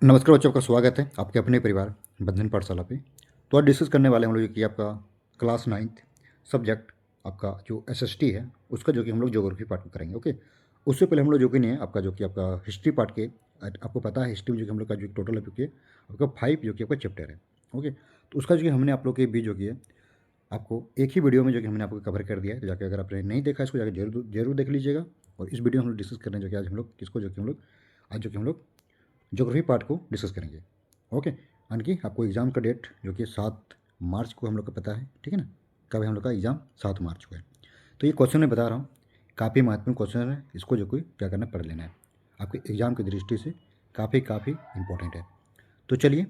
नमस्कार बच्चों, आपका स्वागत है आपके अपने परिवार बंधन पाठशाला पे। तो आज डिस्कस करने वाले हम लोग कि आपका क्लास 9th सब्जेक्ट आपका जो एसएसटी है उसका जो कि हम लोग ज्योग्राफी पार्ट में करेंगे। ओके, उससे पहले हम लोग जो कि नहीं है आपका जो कि आपका हिस्ट्री पार्ट के आपको पता है हिस्ट्री में जो कि हम लोग का जो टोटल है कि आपका 5 जो कि आपका चैप्टर है। ओके, तो उसका जो कि हमने आप लोग के बीच जो कि है आपको एक ही वीडियो में जो कि हमने आपको कवर कर दिया है। तो जाकर अगर आपने नहीं देखा इसको जाकर जरूर जरूर देख लीजिएगा। और इस वीडियो में हम लोग डिस्कस कर रहे हैं जो कि आज हम लोग किसको जो कि हम लोग आज जो कि हम लोग ज्योग्राफी पार्ट को डिस्कस करेंगे। ओके, यानी कि आपको एग्ज़ाम का डेट जो कि 7 मार्च को हम लोग को पता है, ठीक है ना। कब है हम लोग का एग्ज़ाम? 7 मार्च को है। तो ये क्वेश्चन मैं बता रहा हूँ, काफ़ी महत्वपूर्ण क्वेश्चन है। इसको जो कोई क्या करना पढ़ लेना है, आपके एग्ज़ाम की दृष्टि से काफ़ी इंपॉर्टेंट है। तो चलिए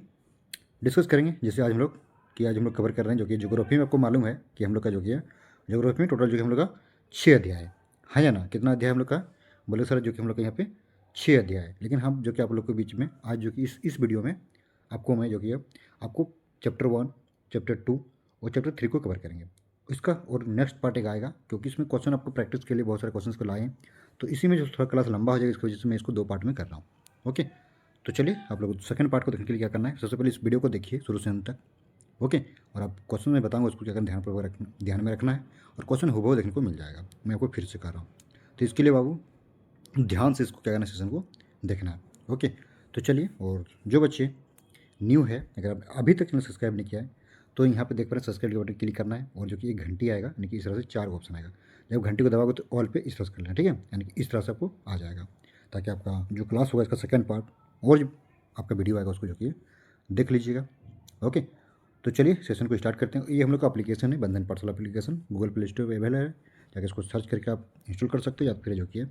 डिस्कस करेंगे। जैसे आज हम लोग कवर कर रहे हैं जो कि ज्योग्राफी में आपको मालूम है कि हम लोग का जो कि है ज्योग्राफी में टोटल जो कि हम लोग का 6 अध्याय है या ना। कितना अध्याय हम लोग का? बोले सर जो कि हम लोग का यहाँ पे 6 अध्याय है। लेकिन हम जो कि आप लोग के बीच में आज जो कि इस वीडियो में आपको मैं जो कि आपको चैप्टर 1, चैप्टर 2 और चैप्टर 3 को कवर करेंगे। इसका और नेक्स्ट पार्ट एक आएगा क्योंकि इसमें क्वेश्चन आपको प्रैक्टिस के लिए बहुत सारे क्वेश्चन को लाए हैं। तो इसी में जो थोड़ा क्लास लंबा हो जाएगा, इसकी वजह से मैं इसको 2 पार्ट में कर रहा हूँ। ओके, तो चलिए आप लोग सेकंड पार्ट को देखने के लिए क्या करना है, सबसे पहले इस वीडियो को देखिए शुरू से अंत तक। ओके, और आप क्वेश्चन में बताऊंगा उसको क्या करना ध्यान में रखना है। और क्वेश्चन हुबहू देखने को मिल जाएगा, मैं आपको फिर से कह रहा हूँ। तो इसके लिए बाबू ध्यान से इसको क्या करना है, सेशन को देखना है। ओके, तो चलिए। और जो बच्चे न्यू है, अगर आप अभी तक चैनल सब्सक्राइब नहीं किया है तो यहाँ पे देख पा रहे हैं सब्सक्राइब के बटन क्लिक करना है। और जो कि एक घंटी आएगा, यानी कि इस तरह से 4 ऑप्शन आएगा। जब घंटी को दबाओगे तो ऑल पे इस तरह से कर लेना, ठीक है। यानी कि इस तरह से आपको आ जाएगा, ताकि आपका जो क्लास होगा इसका सेकंड पार्ट और जो आपका वीडियो आएगा उसको जो कि देख लीजिएगा। ओके, तो चलिए सेशन को स्टार्ट करते हैं। ये हम लोग का एप्लीकेशन है, बंधन पाठशाला एप्लीकेशन, गूगल प्ले स्टोर पर अवेलेबल है। जाकर इसको सर्च करके आप इंस्टॉल कर सकते हो, या फिर जो कि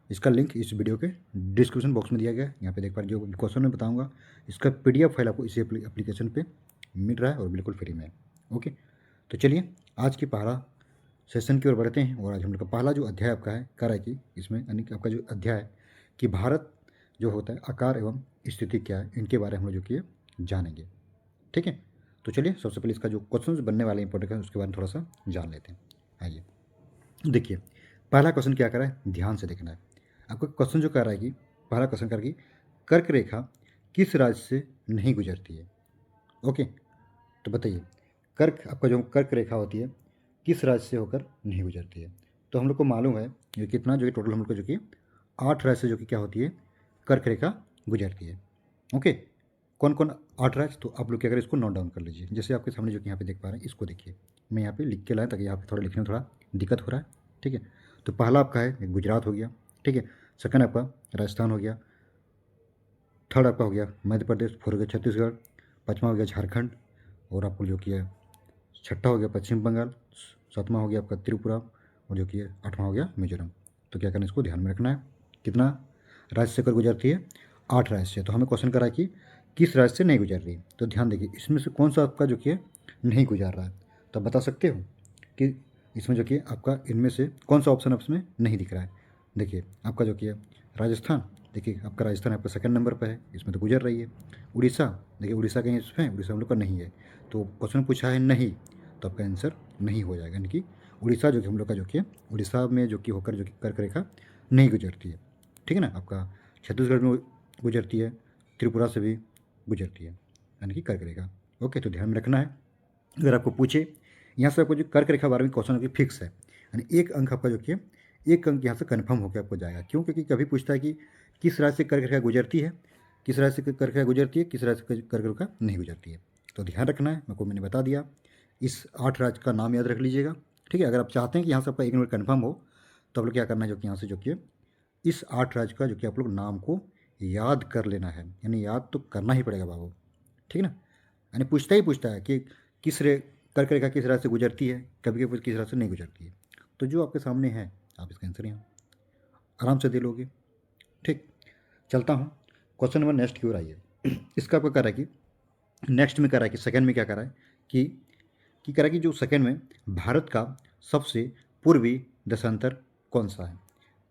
इसका लिंक इस वीडियो के डिस्क्रिप्शन बॉक्स में दिया गया है। यहाँ पे देख पा रहे जो क्वेश्चन मैं बताऊंगा इसका पीडीएफ फाइल आपको इसी एप्लीकेशन पे मिल रहा है और बिल्कुल फ्री में। ओके, तो चलिए आज की पहला सेशन की ओर बढ़ते हैं। और आज हम लोग का पहला जो अध्याय आपका है कर है कि इसमें यानी कि आपका जो अध्याय है कि भारत जो होता है आकार एवं स्थिति क्या है, इनके बारे में हम लोग जो कि जानेंगे। ठीक है, तो चलिए सबसे पहले इसका जो क्वेश्चन बनने वाले इंपॉर्टेंट है उसके बारे में थोड़ा सा जान लेते हैं। आइए देखिए, पहला क्वेश्चन क्या कर रहा है, ध्यान से देखना है। आपका क्वेश्चन जो कर रहा है कि पहला क्वेश्चन कर कि कर्क रेखा किस राज्य से नहीं गुजरती है। ओके, तो बताइए कर्क आपका जो कर्क रेखा होती है किस राज्य से होकर नहीं गुजरती है। तो हम लोग को मालूम है ये कितना जो कि टोटल हम लोग को जो कि 8 राज्य से जो कि क्या होती है कर्क रेखा गुजरती है। ओके, कौन कौन 8 राज्य, तो आप लोग क्या करें इसको नोट डाउन कर लीजिए। जैसे आपके सामने जो कि यहाँ पे देख पा रहे हैं इसको देखिए, मैं यहाँ पे लिख के लाया ताकि यहाँ पे थोड़ा लिखने में थोड़ा दिक्कत हो रहा है। ठीक है, तो पहला आपका है गुजरात हो गया, ठीक है। सेकंड आपका राजस्थान हो गया। थर्ड आपका हो गया मध्य प्रदेश। फोर्थ हो गया छत्तीसगढ़। पाँचवा हो गया झारखंड। और आपको जो कि है छठा हो गया पश्चिम बंगाल। सातवां हो गया आपका त्रिपुरा। और जो कि है आठवां हो गया मिजोरम। तो क्या करना है, इसको ध्यान में रखना है। कितना राज्य से कर गुजरती है? 8 राज्य से। तो हमें क्वेश्चन करा कि किस राज्य से नहीं गुजर रही। तो ध्यान देखिए इसमें से कौन सा आपका जो कि है नहीं गुजर रहा है। तो आप बता सकते हो कि इसमें जो कि आपका इनमें से कौन सा ऑप्शन उसमें नहीं दिख रहा है। देखिए आपका जो कि है राजस्थान, देखिए आपका राजस्थान आपका सेकंड नंबर पर है, इसमें तो गुजर रही है। उड़ीसा, देखिए उड़ीसा कहीं इसमें, उड़ीसा हम लोग का नहीं है। तो क्वेश्चन पूछा है नहीं, तो आपका आंसर नहीं हो जाएगा। यानी कि उड़ीसा जो कि हम लोग का जो कि उड़ीसा में जो कि होकर जो कि कर्क रेखा नहीं गुजरती है। ठीक है ना, आपका छत्तीसगढ़ में गुजरती है, त्रिपुरा से भी गुजरती है, यानी कि कर्क रेखा। ओके, तो ध्यान में रखना है। अगर आपको पूछे यहाँ से आपको जो कर्क रेखा बारे में क्वेश्चन आपकी फिक्स है, यानी एक अंक आपका जो कि एक अंक यहाँ से कन्फर्म होकर आपको जाएगा। क्यों? क्योंकि कभी पूछता है कि किस राज्य से कर्क रेखा गुजरती है, किस राज्य से कर्क रेखा गुजरती है, किस राज्य से कर्क रेखा नहीं गुजरती है। तो ध्यान रखना है, मैंने बता दिया। इस 8 राज्य का नाम याद रख लीजिएगा। ठीक है, अगर आप चाहते हैं कि यहाँ से आपका एक नंबर कन्फर्म हो तो आप लोग क्या करना है, जो कि यहाँ से जो कि इस 8 राज्य का जो कि आप लोग नाम को याद कर लेना है। यानी याद तो करना ही पड़ेगा बाबू, ठीक है ना। यानी पूछता ही पूछता है कि किस रे कर्क रेखा किस राशि से गुजरती है, कभी कभी किस राशि से नहीं गुजरती है। तो जो आपके सामने है आप इसका आंसर यहाँ आराम से दे लोगे। ठीक, चलता हूँ क्वेश्चन नंबर नेक्स्ट की ओर आइए। इसका आपका कह रहा है कि नेक्स्ट में कह रहा है कि सेकंड में क्या कह रहा है कि कह रहा है कि जो सेकंड में भारत का सबसे पूर्वी देशांतर कौन सा है।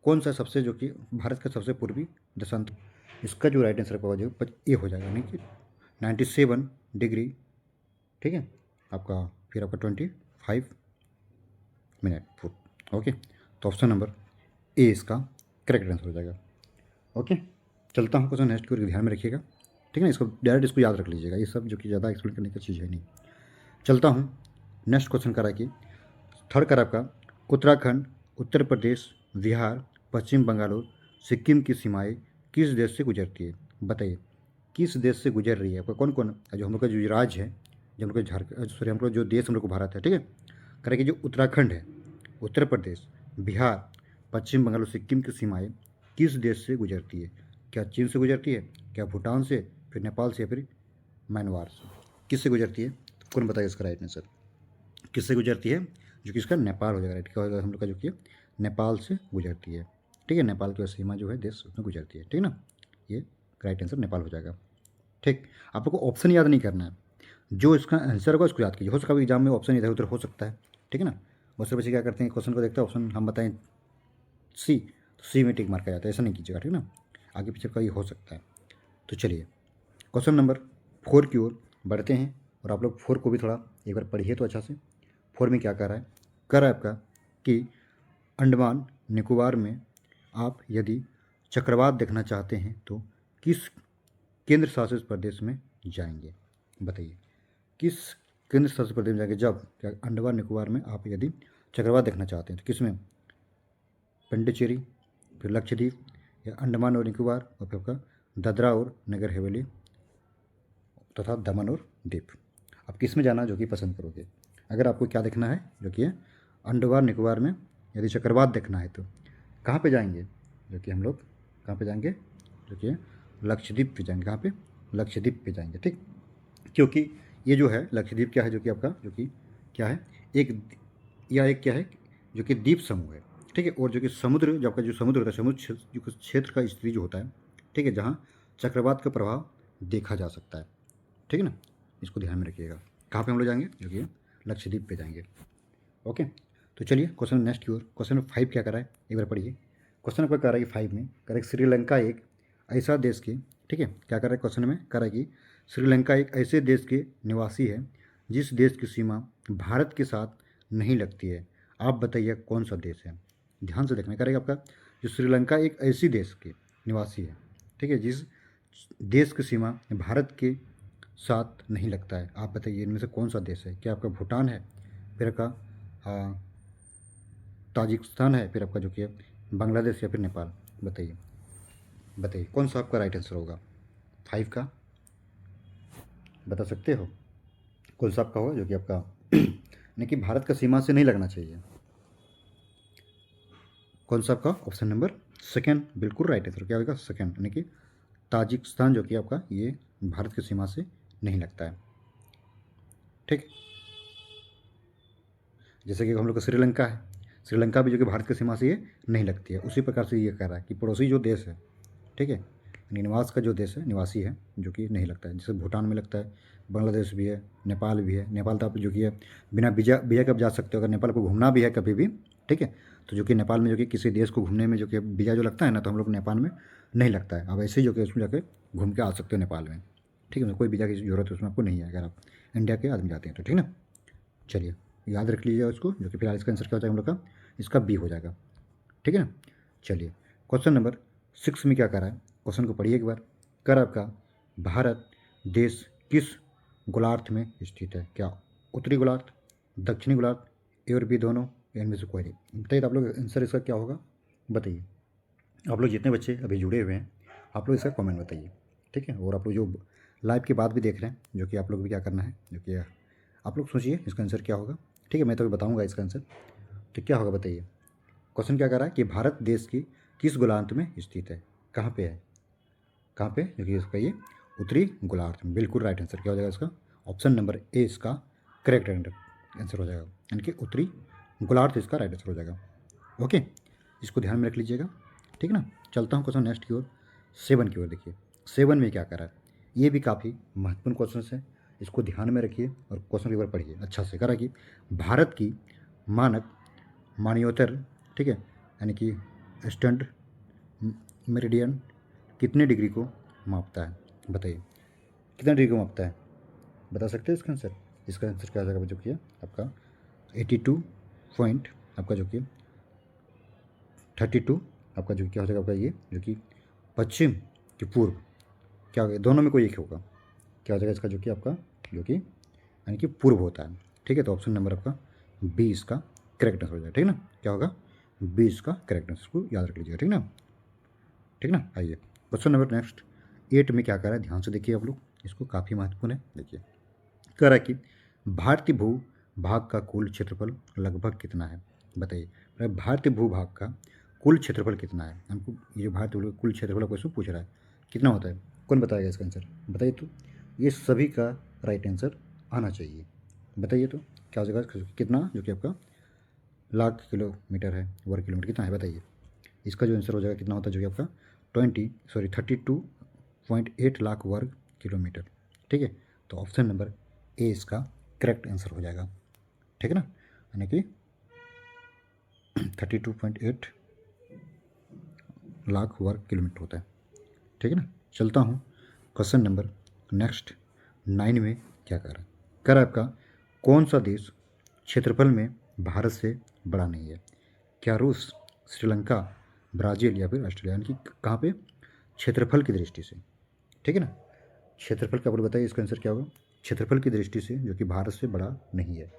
कौन सा सबसे जो कि भारत का सबसे पूर्वी देशांतर, इसका जो राइट आंसर का जो ए हो जाएगा, यानी कि 97 डिग्री। ठीक है, आपका फिर आपका 25 मिनट। ओके, तो ऑप्शन नंबर ए इसका करेक्ट आंसर हो जाएगा। ओके, चलता हूँ क्वेश्चन नेक्स्ट की ओर, ध्यान में रखिएगा। ठीक है ना, इसको डायरेक्ट इसको याद रख लीजिएगा, ये सब जो कि ज़्यादा एक्सप्लेन करने की चीज़ है नहीं। चलता हूँ नेक्स्ट क्वेश्चन करा कि थर्ड करा आपका उत्तराखंड, उत्तर प्रदेश, बिहार, पश्चिम बंगाल और सिक्किम की सीमाएं किस देश से गुजरती है? बताइए किस देश से गुजर रही है आपका, कौन कौन जो हम लोग का जो राज्य है, जो हम लोग का झारखंड, सॉरी हम लोग जो देश हम लोग को भारत है, ठीक है, करें कि जो उत्तराखंड है, उत्तर प्रदेश, बिहार, पश्चिम बंगाल और सिक्किम की सीमाएं किस देश से गुजरती है? क्या चीन से गुजरती है, क्या भूटान से, फिर नेपाल से, या फिर म्यांमार से? किससे गुजरती है? तो कौन बताइए इसका राइट आंसर किससे गुजरती है? जो कि इसका नेपाल हो जाएगा, राइट क्या होगा हम लोग का, जो कि नेपाल से गुजरती है। ठीक है, नेपाल की सीमा जो है देश उसमें गुजरती है, ठीक है ना, ये राइट आंसर नेपाल हो जाएगा। ठीक, आप लोग को ऑप्शन याद नहीं करना है, जो इसका आंसर होगा उसको याद कीजिए। हो सका एग्जाम में ऑप्शन इधर उधर हो सकता है, ठीक है ना। बहुत से बच्चे क्या करते हैं, क्वेश्चन को देखते हैं ऑप्शन हम बताएं सी, तो सी में टिक मार कर जाता है, ऐसा नहीं कीजिएगा, ठीक है ना, आगे पीछे का ये हो सकता है। तो चलिए क्वेश्चन नंबर 4 की ओर बढ़ते हैं, और आप लोग 4 को भी थोड़ा एक बार पढ़िए तो अच्छा से। 4 में क्या कह रहा है, कह रहा है आपका कि अंडमान निकोबार में आप यदि चक्रवात देखना चाहते हैं तो किस केंद्र शासित प्रदेश में जाएंगे? बताइए किस केंद्र शासित प्रदेश में जाएंगे जब क्या अंडमान निकोबार में आप यदि चक्रवात देखना चाहते हैं, तो किस में? पंडिचेरी, फिर लक्षद्वीप, या अंडमान और निकोबार, और फिर आपका दादरा और नगर हवेली तथा दमन और दीप। आप किस में जाना जो कि पसंद करोगे? अगर आपको क्या देखना है जो कि अंडमान निकोबार में यदि चक्रवात देखना है तो कहाँ पे जाएंगे? जो कि हम लोग कहाँ पे जाएंगे? जो कि लक्षद्वीप पे जाएंगे। कहाँ पे? लक्षद्वीप पे जाएंगे। ठीक, क्योंकि ये जो है लक्षद्वीप क्या है, जो कि आपका जो कि क्या है, एक या एक क्या है जो कि द्वीप समूह है, ठीक है। और जो कि समुद्र, जो आपका जो समुद्र होता है, समुद्र जो क्षेत्र का स्थिति जो होता है, ठीक है, जहाँ चक्रवात का प्रभाव देखा जा सकता है, ठीक है ना, इसको ध्यान में रखिएगा। कहाँ पे हम लोग जाएंगे? जो कि लक्षद्वीप पे जाएंगे। ओके, तो चलिए क्वेश्चन नेक्स्ट की ओर। क्वेश्चन नंबर 5 क्या करा है एक बार पढ़िए। क्वेश्चन आपका कह रहा है कि 5 में कह रहा है श्रीलंका एक ऐसा देश के, ठीक है, क्या कर रहा है क्वेश्चन में, कह रहा है कि श्रीलंका एक ऐसे देश के निवासी है जिस देश की सीमा भारत के साथ नहीं लगती है। आप बताइए कौन सा देश है? ध्यान से देखना करेगा आपका, जो श्रीलंका एक ऐसी देश के निवासी है, ठीक है, जिस देश की सीमा भारत के साथ नहीं लगता है। आप बताइए इनमें से कौन सा देश है? क्या आपका भूटान है, फिर आपका ताजिकिस्तान है, फिर आपका जो कि है बांग्लादेश, या फिर नेपाल? बताइए बताइए कौन सा आपका राइट आंसर होगा 5 का? बता सकते हो कौन सा आपका होगा जो कि आपका यानी कि भारत का सीमा से नहीं लगना चाहिए? कौन सा आपका? ऑप्शन नंबर सेकेंड बिल्कुल राइट आंसर। क्या होगा? सेकेंड, यानी कि ताजिकिस्तान जो कि आपका ये भारत की सीमा से नहीं लगता है। ठीक, जैसे कि हम लोग का श्रीलंका है, श्रीलंका भी जो कि भारत की सीमा से ये नहीं लगती है, उसी प्रकार से ये कह रहा है कि पड़ोसी जो देश है, ठीक है, यानी निवास का जो देश है, निवासी है, जो कि नहीं लगता है। जैसे भूटान में लगता है, बांग्लादेश भी है, नेपाल भी है। नेपाल तो आप जो कि है बिना वीजा वीजा के आप जा सकते हो, अगर नेपाल को घूमना भी है कभी भी, ठीक है, तो जो कि नेपाल में जो कि किसी देश को घूमने में जो कि वीजा जो लगता है ना, तो हम लोग नेपाल में नहीं लगता है। आप ऐसे ही जो कि उसमें जाकर घूम के आ सकते हो नेपाल में, ठीक है, कोई वीज़ा की ज़रूरत उसमें आपको नहीं है अगर आप इंडिया के आदमी जाते हैं तो, ठीक है ना। चलिए याद रख लीजिएगा उसको, जो कि फिलहाल इसका आंसर क्या हो जाएगा हम लोग का, इसका बी हो जाएगा, ठीक है ना। चलिए क्वेश्चन नंबर 6 में क्या कर रहा है, क्वेश्चन को पढ़िए एक बार। कर आपका भारत देश किस गोलार्ध में स्थित है? क्या उत्तरी गोलार्ध, दक्षिणी गोलार्ध, ए और बी दोनों, या इनमें से कोई नहीं? बताइए आप लोग आंसर इसका क्या होगा, बताइए। आप लोग जितने बच्चे अभी जुड़े हुए हैं, आप लोग इसका कमेंट बताइए, ठीक है। और आप लोग जो लाइव के बाद भी देख रहे हैं, जो कि आप लोग भी क्या करना है, जो कि आप लोग सोचिए इसका आंसर क्या होगा, ठीक है। मैं तो बताऊंगा इसका आंसर, तो क्या होगा बताइए। क्वेश्चन क्या कर रहा है कि भारत देश की किस गोलार्ध में स्थित है? कहाँ पे है? कहाँ पे? जो कि इसका ये उत्तरी गोलार्ध में। बिल्कुल राइट आंसर क्या हो जाएगा इसका? ऑप्शन नंबर ए इसका करेक्ट आंसर हो जाएगा, यानी कि उत्तरी गोलार्ध इसका राइट आंसर हो जाएगा। ओके, इसको ध्यान में रख लीजिएगा, ठीक है ना। चलता हूँ क्वेश्चन नेक्स्ट की ओर, 7 की ओर। देखिए 7 में क्या कर रहा है, ये भी काफ़ी महत्वपूर्ण क्वेश्चन है, इसको ध्यान में रखिए और क्वेश्चन की बार पढ़िए अच्छा से। करा कि भारत की मानक मान्योत्तर, ठीक है, यानी कि स्टैंड मेरिडियन कितने डिग्री को मापता है? बताइए कितने डिग्री को मापता है? बता सकते हैं इसका आंसर? इसका आंसर क्या हो जाएगा जो कि आपका 82 पॉइंट, आपका जो कि 32, आपका जो क्या हो जाएगा आपका ये जो कि पश्चिम की पूर्व क्या होगा, दोनों में कोई एक होगा, क्या हो जाएगा इसका जो कि आपका जो कि यानी कि पूर्व होता है। ठीक है, तो ऑप्शन नंबर आपका बी इसका करेक्ट आंसर हो जाएगा। ठीक ना, क्या होगा, बी इसका करेक्ट आंसर, को याद रख लीजिएगा। ठीक ना, ठीक ना। आइए क्वेश्चन नंबर नेक्स्ट 8 में क्या कर रहा है, ध्यान से देखिए आप लोग, इसको काफ़ी महत्वपूर्ण है। देखिए कह रहा है कि भारतीय भू भाग का कुल क्षेत्रफल लगभग कितना है, बताइए। भारतीय भू भाग का कुल क्षेत्रफल कितना है, हमको ये भारतीय भू का कुल क्षेत्रफल क्वेश्चन पूछ रहा है, कितना होता है, कौन बताएगा इसका आंसर, बताइए। तो ये सभी का राइट आंसर आना चाहिए, बताइए तो क्या हो जाएगा, कितना जो कि आपका लाख किलोमीटर है, वर्ग किलोमीटर कितना है, बताइए। इसका जो आंसर हो जाएगा कितना होता है, जो कि आपका 32.8 लाख वर्ग किलोमीटर। ठीक है, तो ऑप्शन नंबर ए इसका करेक्ट आंसर हो जाएगा। ठीक है ना, यानी कि 32.8 लाख वर्ग किलोमीटर होता है। ठीक है ना, चलता हूँ क्वेश्चन नंबर नेक्स्ट 9 में क्या कर रहा है, कर आपका कौन सा देश क्षेत्रफल में भारत से बड़ा नहीं है, क्या रूस, श्रीलंका, ब्राज़ील या फिर ऑस्ट्रेलिया, यानी कि कहाँ पे, क्षेत्रफल की दृष्टि से। ठीक है ना, क्षेत्रफल का आप लोग बताइए, इसका आंसर क्या होगा, क्षेत्रफल की दृष्टि से जो कि भारत से बड़ा नहीं है,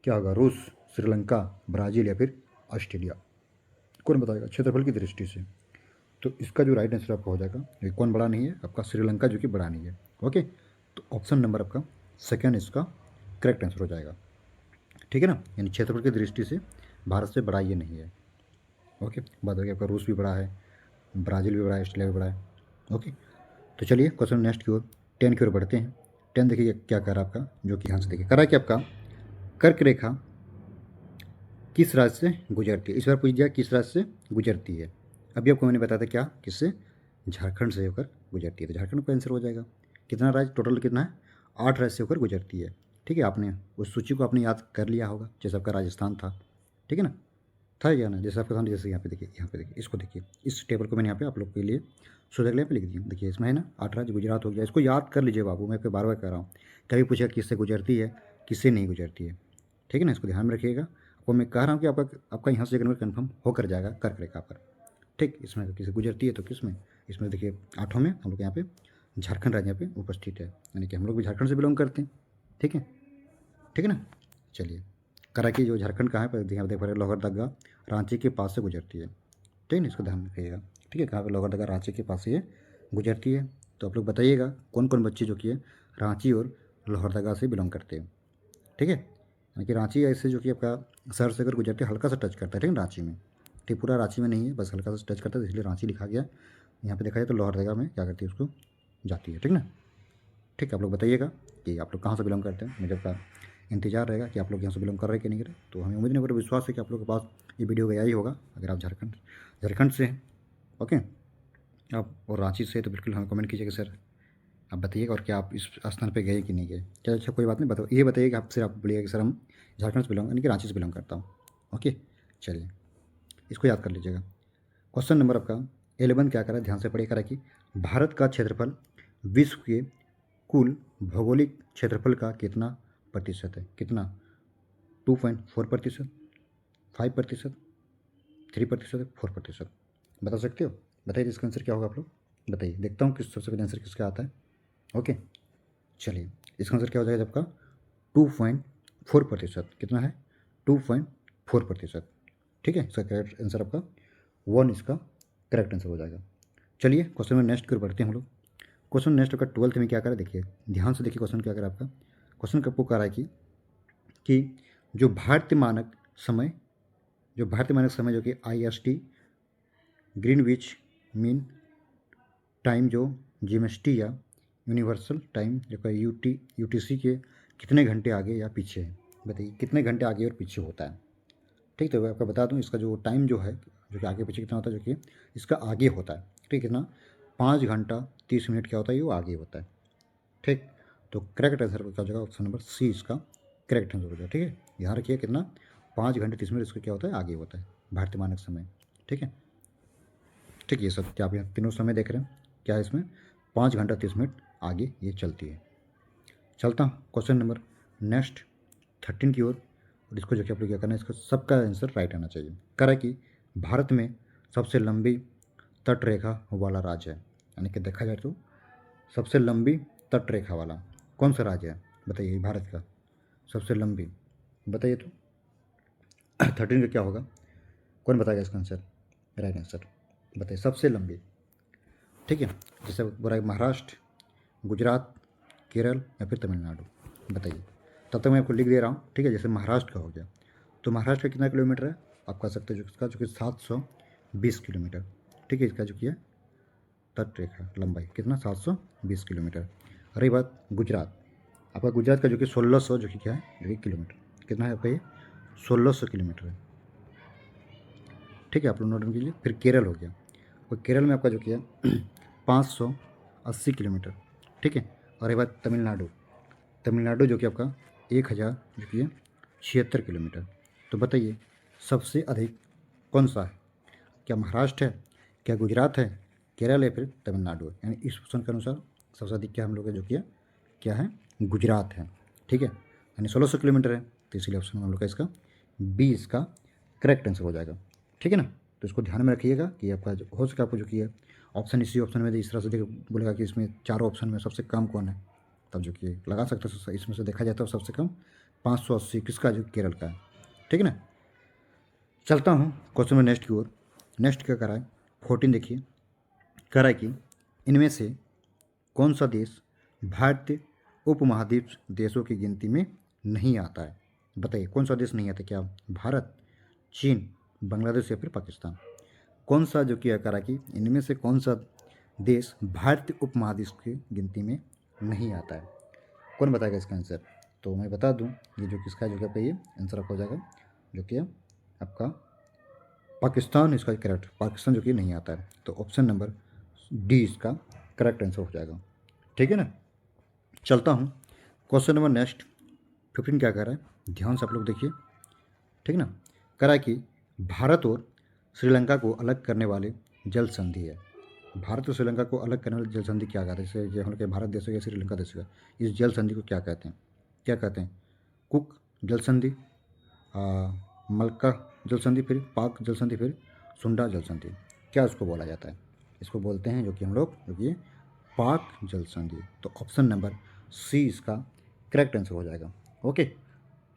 क्या होगा, रूस, श्रीलंका, ब्राज़ील या फिर ऑस्ट्रेलिया, कौन बताएगा क्षेत्रफल की दृष्टि से। तो इसका जो राइट आंसर आपका हो जाएगा, ये कौन बड़ा नहीं है, आपका श्रीलंका जो कि बड़ा नहीं है। ओके, तो ऑप्शन नंबर आपका सेकेंड इसका करेक्ट आंसर हो जाएगा। ठीक है ना, यानी क्षेत्रफल की दृष्टि से भारत से बड़ा ये नहीं है। ओके, बात हो गया, आपका रूस भी बड़ा है, ब्राज़ील भी बड़ा है, ऑस्ट्रेलिया भी बड़ा है। ओके, तो चलिए क्वेश्चन नेक्स्ट की ओर 10 की ओर बढ़ते हैं। 10 देखिए क्या कर रहा है आपका, जो कि ध्यान से देखिए, कर रहा है कि आपका कर्क रेखा किस राज्य से गुजरती है, इस बार पूछ दिया किस राज्य से गुजरती है। अभी आपको मैंने बताया था क्या, किससे, झारखंड से होकर गुजरती है, तो झारखंड का आंसर हो जाएगा। कितना राज्य टोटल कितना है, 8 राज्य से होकर गुजरती है। ठीक है, आपने उस सूची को आपने याद कर लिया होगा, जैसे आपका राजस्थान था। ठीक है ना, था या ना, जैसे आपका था, जैसे यहाँ पे देखिए, यहाँ पे देखिए, इसको देखिए, इस टेबल को मैंने यहाँ पे आप लोग के लिए सुधर पे लिख दिया। देखिए इसमें है ना 8 राज्य, गुजरात हो गया, इसको याद कर लीजिए बाबू, मैं आपको बार बार कह रहा हूँ। कभी पूछा किससे गुजरती है, किससे नहीं गुजरती है। ठीक है ना, इसको ध्यान में रखिएगा। वो मैं कह रहा हूँ कि आपका आपका यहाँ से नंबर कन्फर्म होकर जाएगा कर्क रेखा पर। ठीक, इसमें अगर किसी गुजरती है तो किस में, इसमें देखिए 8 में हम लोग यहाँ पे झारखंड राज्य यहाँ पे उपस्थित है, यानी कि हम लोग भी झारखंड से बिलोंग करते हैं। ठीक है, ठीक है ना। चलिए, करा की जो झारखंड का है पर यहाँ देख पा रहे लोहरदगा रांची के पास से गुजरती है। ठीक है ना, इसको ध्यान रखिएगा। ठीक है, कहाँ पे, लोहरदगा रांची के पास से ये गुजरती है। तो आप लोग बताइएगा कौन कौन बच्चे जो कि है रांची और लोहरदगा से बिलोंग करते हैं। ठीक है, यानी कि रांची ऐसे जो कि आपका शहर से अगर गुजरते हल्का सा टच करता है, ठीक है, रांची में। ठीक, पूरा रांची में नहीं है, बस हल्का सा टच करता है, इसलिए रांची लिखा गया। यहाँ पे देखा जाए तो लोहरदगा में क्या करती है, उसको जाती है। ठीक ना, ठीक है, आप लोग बताइएगा कि आप लोग कहाँ से बिलोंग करते हैं, मुझे आपका इंतजार रहेगा कि आप लोग यहाँ से बिलोंग कर रहे हैं कि नहीं कर रहे। तो हमें उम्मीद नहीं, पर विश्वास है कि आप लोग के पास ये वीडियो गया ही होगा, अगर आप झारखंड से हैं। ओके, आप और रांची से, तो बिल्कुल हमें कमेंट कीजिएगा सर, आप बताइएगा, और क्या आप इस स्थान पे गए कि नहीं गए। क्या, अच्छा कोई बात नहीं, बताओ, ये बताइए कि आप सिर्फ आप बोलिएगा कि सर हम झारखंड से बिलोंग, यानी कि रांची से बिलोंग करता हूँ। ओके, चलिए इसको याद कर लीजिएगा। क्वेश्चन नंबर आपका 11 क्या करा है, ध्यान से पढ़िए, करा कि भारत का क्षेत्रफल विश्व के कुल भौगोलिक क्षेत्रफल का कितना प्रतिशत है, कितना, 2.4%, 5%, 3%, 4%, बता सकते हो, बताइए इसका आंसर क्या होगा, आप लोग बताइए, देखता हूँ किस सबसे पहले आंसर किसका आता है। ओके, चलिए इसका आंसर क्या हो जाएगा आपका 2.4%, कितना है, 2.4%। ठीक है, इसका करेक्ट आंसर आपका 1 इसका करेक्ट आंसर हो जाएगा। चलिए क्वेश्चन में नेक्स्ट की ओर बढ़ते हैं हम लोग। क्वेश्चन नेक्स्ट आपका 12th में क्या करा, देखिए ध्यान से देखिए, क्वेश्चन क्या करा आपका, क्वेश्चन आपको कह रहा है कि जो भारतीय मानक समय, जो कि IST ग्रीनविच मीन टाइम, जो जीएमटी या यूनिवर्सल टाइम जो का UTC के कितने घंटे आगे या पीछे है, बताइए कितने घंटे आगे और पीछे होता है। ठीक, तो मैं आपको बता दूं, इसका जो टाइम जो है, जो कि आगे पीछे कितना होता है, जो कि इसका आगे होता है। ठीक, कितना, 5 घंटा 30 मिनट क्या होता है, ये वो आगे होता है। ठीक, तो करेक्ट आंसर क्या हो जाएगा, ऑप्शन नंबर सी इसका करेक्ट आंसर हो जाएगा। ठीक है, ध्यान रखिए कितना, 5 घंटे 30 मिनट इसका क्या होता है, आगे होता है भारतीय मानक समय। ठीक है, ठीक, ये सब क्या आप यहाँ तीनों समय देख रहे हैं, क्या है इसमें 5 घंटा 30 मिनट आगे ये चलती है। चलता हूँ क्वेश्चन नंबर नेक्स्ट 13 की ओर, और इसको जो कि आप लोग क्या करना है, इसका सबका आंसर राइट आना चाहिए। करा कि भारत में सबसे लंबी तट रेखा वाला राज्य है, यानी कि देखा जाए तो सबसे लंबी तट रेखा वाला कौन सा राज्य है बताइए भारत का सबसे लंबी, बताइए तो 13 का क्या होगा, कौन बताएगा इसका आंसर, राइट आंसर बताइए सबसे लंबी। ठीक है, जैसे बोला महाराष्ट्र, गुजरात, केरल या फिर तमिलनाडु, बताइए। तब तक मैं आपको लिख दे रहा हूँ। ठीक है, जैसे महाराष्ट्र का हो गया, तो महाराष्ट्र का कितना किलोमीटर है आप कह सकते हो, जो इसका जो कि 720 किलोमीटर। ठीक है, इसका जो कि है तट रेखा लंबाई कितना 720 किलोमीटर। रही बात गुजरात, आपका गुजरात का जो कि 1600 जो कि क्या है जो कि किलोमीटर, कितना है आपका ये 1600 किलोमीटर है। ठीक है, आप लोग नोट डाउन कीजिए। फिर केरल हो गया, और केरल में आपका जो कि है 580 किलोमीटर। ठीक है, और रही बात तमिलनाडु, तमिलनाडु जो कि आपका 1000 जो कि है 76 किलोमीटर। तो बताइए सबसे अधिक कौन सा है, क्या महाराष्ट्र है, क्या गुजरात है, केरल है, फिर तमिलनाडु है। यानी इस ऑप्शन के अनुसार सबसे अधिक क्या हम लोग का जो कि है क्या है गुजरात है। ठीक है, यानी 1600 किलोमीटर है, तो इसीलिए ऑप्शन हम लोग का इसका बी इसका करेक्ट आंसर हो जाएगा। ठीक है ना, तो इसको ध्यान में रखिएगा कि आपका हो सके आपको जो कि है ऑप्शन इसी ऑप्शन में इस तरह से बोलेगा कि इसमें चारों ऑप्शन में सबसे कम कौन है, तब जो कि लगा सकते हैं इसमें से देखा जाता है सबसे कम 580 किसका जो केरल का है। ठीक है ना, चलता हूँ क्वेश्चन में नेक्स्ट की ओर। नेक्स्ट क्या करा है 14 देखिए, कह रहा है कि इनमें से कौन सा देश भारतीय उपमहाद्वीप देशों की गिनती में नहीं आता है, बताइए कौन सा देश नहीं आता, क्या भारत, चीन, बांग्लादेश या फिर पाकिस्तान। कौन सा जो किया करा कि इनमें से कौन सा देश भारतीय उपमहाद्वीप की गिनती में नहीं आता है, कौन बताएगा इसका आंसर। तो मैं बता दूं ये जो किसका जो क्या ये आंसर आपका हो जाएगा जो कि आपका पाकिस्तान, इसका करेक्ट पाकिस्तान जो कि नहीं आता है। तो ऑप्शन नंबर डी इसका करेक्ट आंसर हो जाएगा। ठीक है ना, चलता हूँ क्वेश्चन नंबर नेक्स्ट 15 क्या कह रहा है, ध्यान से आप लोग देखिए। ठीक ना, कह रहा है कि भारत और श्रीलंका को अलग करने वाले जल संधि है। भारत और श्रीलंका को अलग करने वाले जल संधि क्या कहते हैं, जैसे जो हम लोग के भारत देश हो या श्रीलंका देश का, इस जल संधि को क्या कहते हैं, क्या कहते हैं, कुक जल संधि, मलका जल संधि, फिर पाक जल संधि, फिर सुंडा जल संधि, क्या उसको बोला जाता है, इसको बोलते हैं जो कि हम लोग जो कि पाक जल संधि। तो ऑप्शन नंबर सी इसका करेक्ट आंसर हो जाएगा। ओके,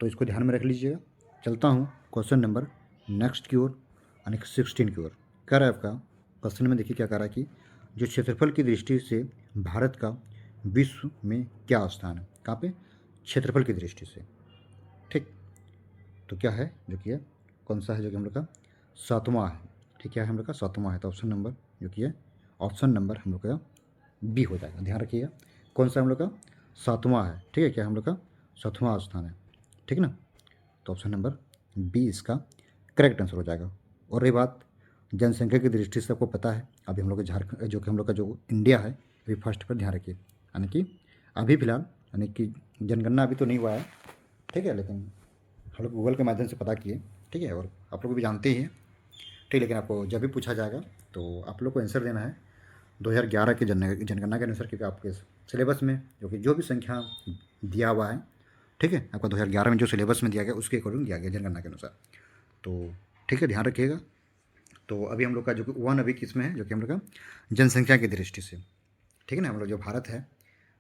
तो इसको ध्यान में रख लीजिएगा। चलता हूँ क्वेश्चन नंबर नेक्स्ट की ओर, यानी 16 की ओर। कह रहा है आपका क्वेश्चन में देखिए क्या कह रहा है कि जो क्षेत्रफल की दृष्टि से भारत का विश्व में क्या स्थान है, कहाँ पे, क्षेत्रफल की दृष्टि से। ठीक, तो क्या है जो कि है कौन सा है जो कि हम लोग का 7वां है। ठीक है, हम लोग का 7वां है, तो ऑप्शन नंबर जो कि है ऑप्शन नंबर हम लोग का बी हो जाएगा। ध्यान रखिएगा कौन सा हम लोग का 7वां है। ठीक है, क्या हम लोग का 7वां स्थान है। ठीक ना, तो ऑप्शन नंबर बी इसका करेक्ट आंसर हो जाएगा। और रही बात जनसंख्या की दृष्टि से आपको पता है अभी हम लोग के झारखंड जो कि हम लोग का जो इंडिया है अभी फर्स्ट पर, ध्यान रखिए, यानी कि अभी फिलहाल यानी कि जनगणना अभी तो नहीं हुआ है। ठीक है, लेकिन हम लोग गूगल के माध्यम से पता किए। ठीक है, और आप लोग भी जानते ही हैं। ठीक, लेकिन आपको जब भी पूछा जाएगा तो आप लोग को आंसर देना है 2011 के जनगणना के अनुसार, क्योंकि आपके सिलेबस में जो कि जो भी संख्या दिया हुआ है, ठीक है, आपका 2011 में जो सिलेबस में दिया गया उसके अकॉर्डिंग दिया गया जनगणना के अनुसार। तो ठीक है, ध्यान रखिएगा। तो अभी हम लोग का जो कि 1 अभी किस में है, जो कि हम लोग का जनसंख्या की दृष्टि से। ठीक है ना, हम लोग जो भारत है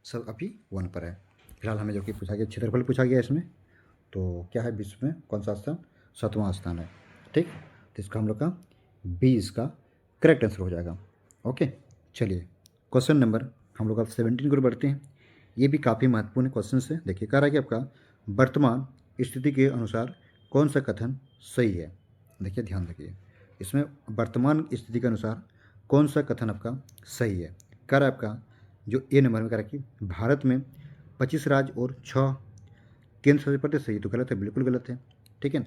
सब अभी 1 पर है। फिलहाल हमें जो कि पूछा गया क्षेत्रफल पूछा गया इसमें, तो क्या है विश्व में कौन सा स्थान, 7वां स्थान है। ठीक, तो इसका हम लोग का बी इसका करेक्ट आंसर हो जाएगा। ओके, चलिए क्वेश्चन नंबर हम लोग अब 17 की ओर बढ़ते हैं। ये भी काफ़ी महत्वपूर्ण क्वेश्चन है। देखिए कह रहा है कि आपका वर्तमान स्थिति के अनुसार कौन सा कथन सही है। देखिए ध्यान रखिए, इसमें वर्तमान स्थिति के अनुसार कौन सा कथन आपका सही है। कह रहा है आपका जो ए नंबर में कह रहा है कि भारत में 25 राज्य और 6 केंद्र शासित प्रदेश, सही तो गलत है, बिल्कुल गलत है। ठीक है,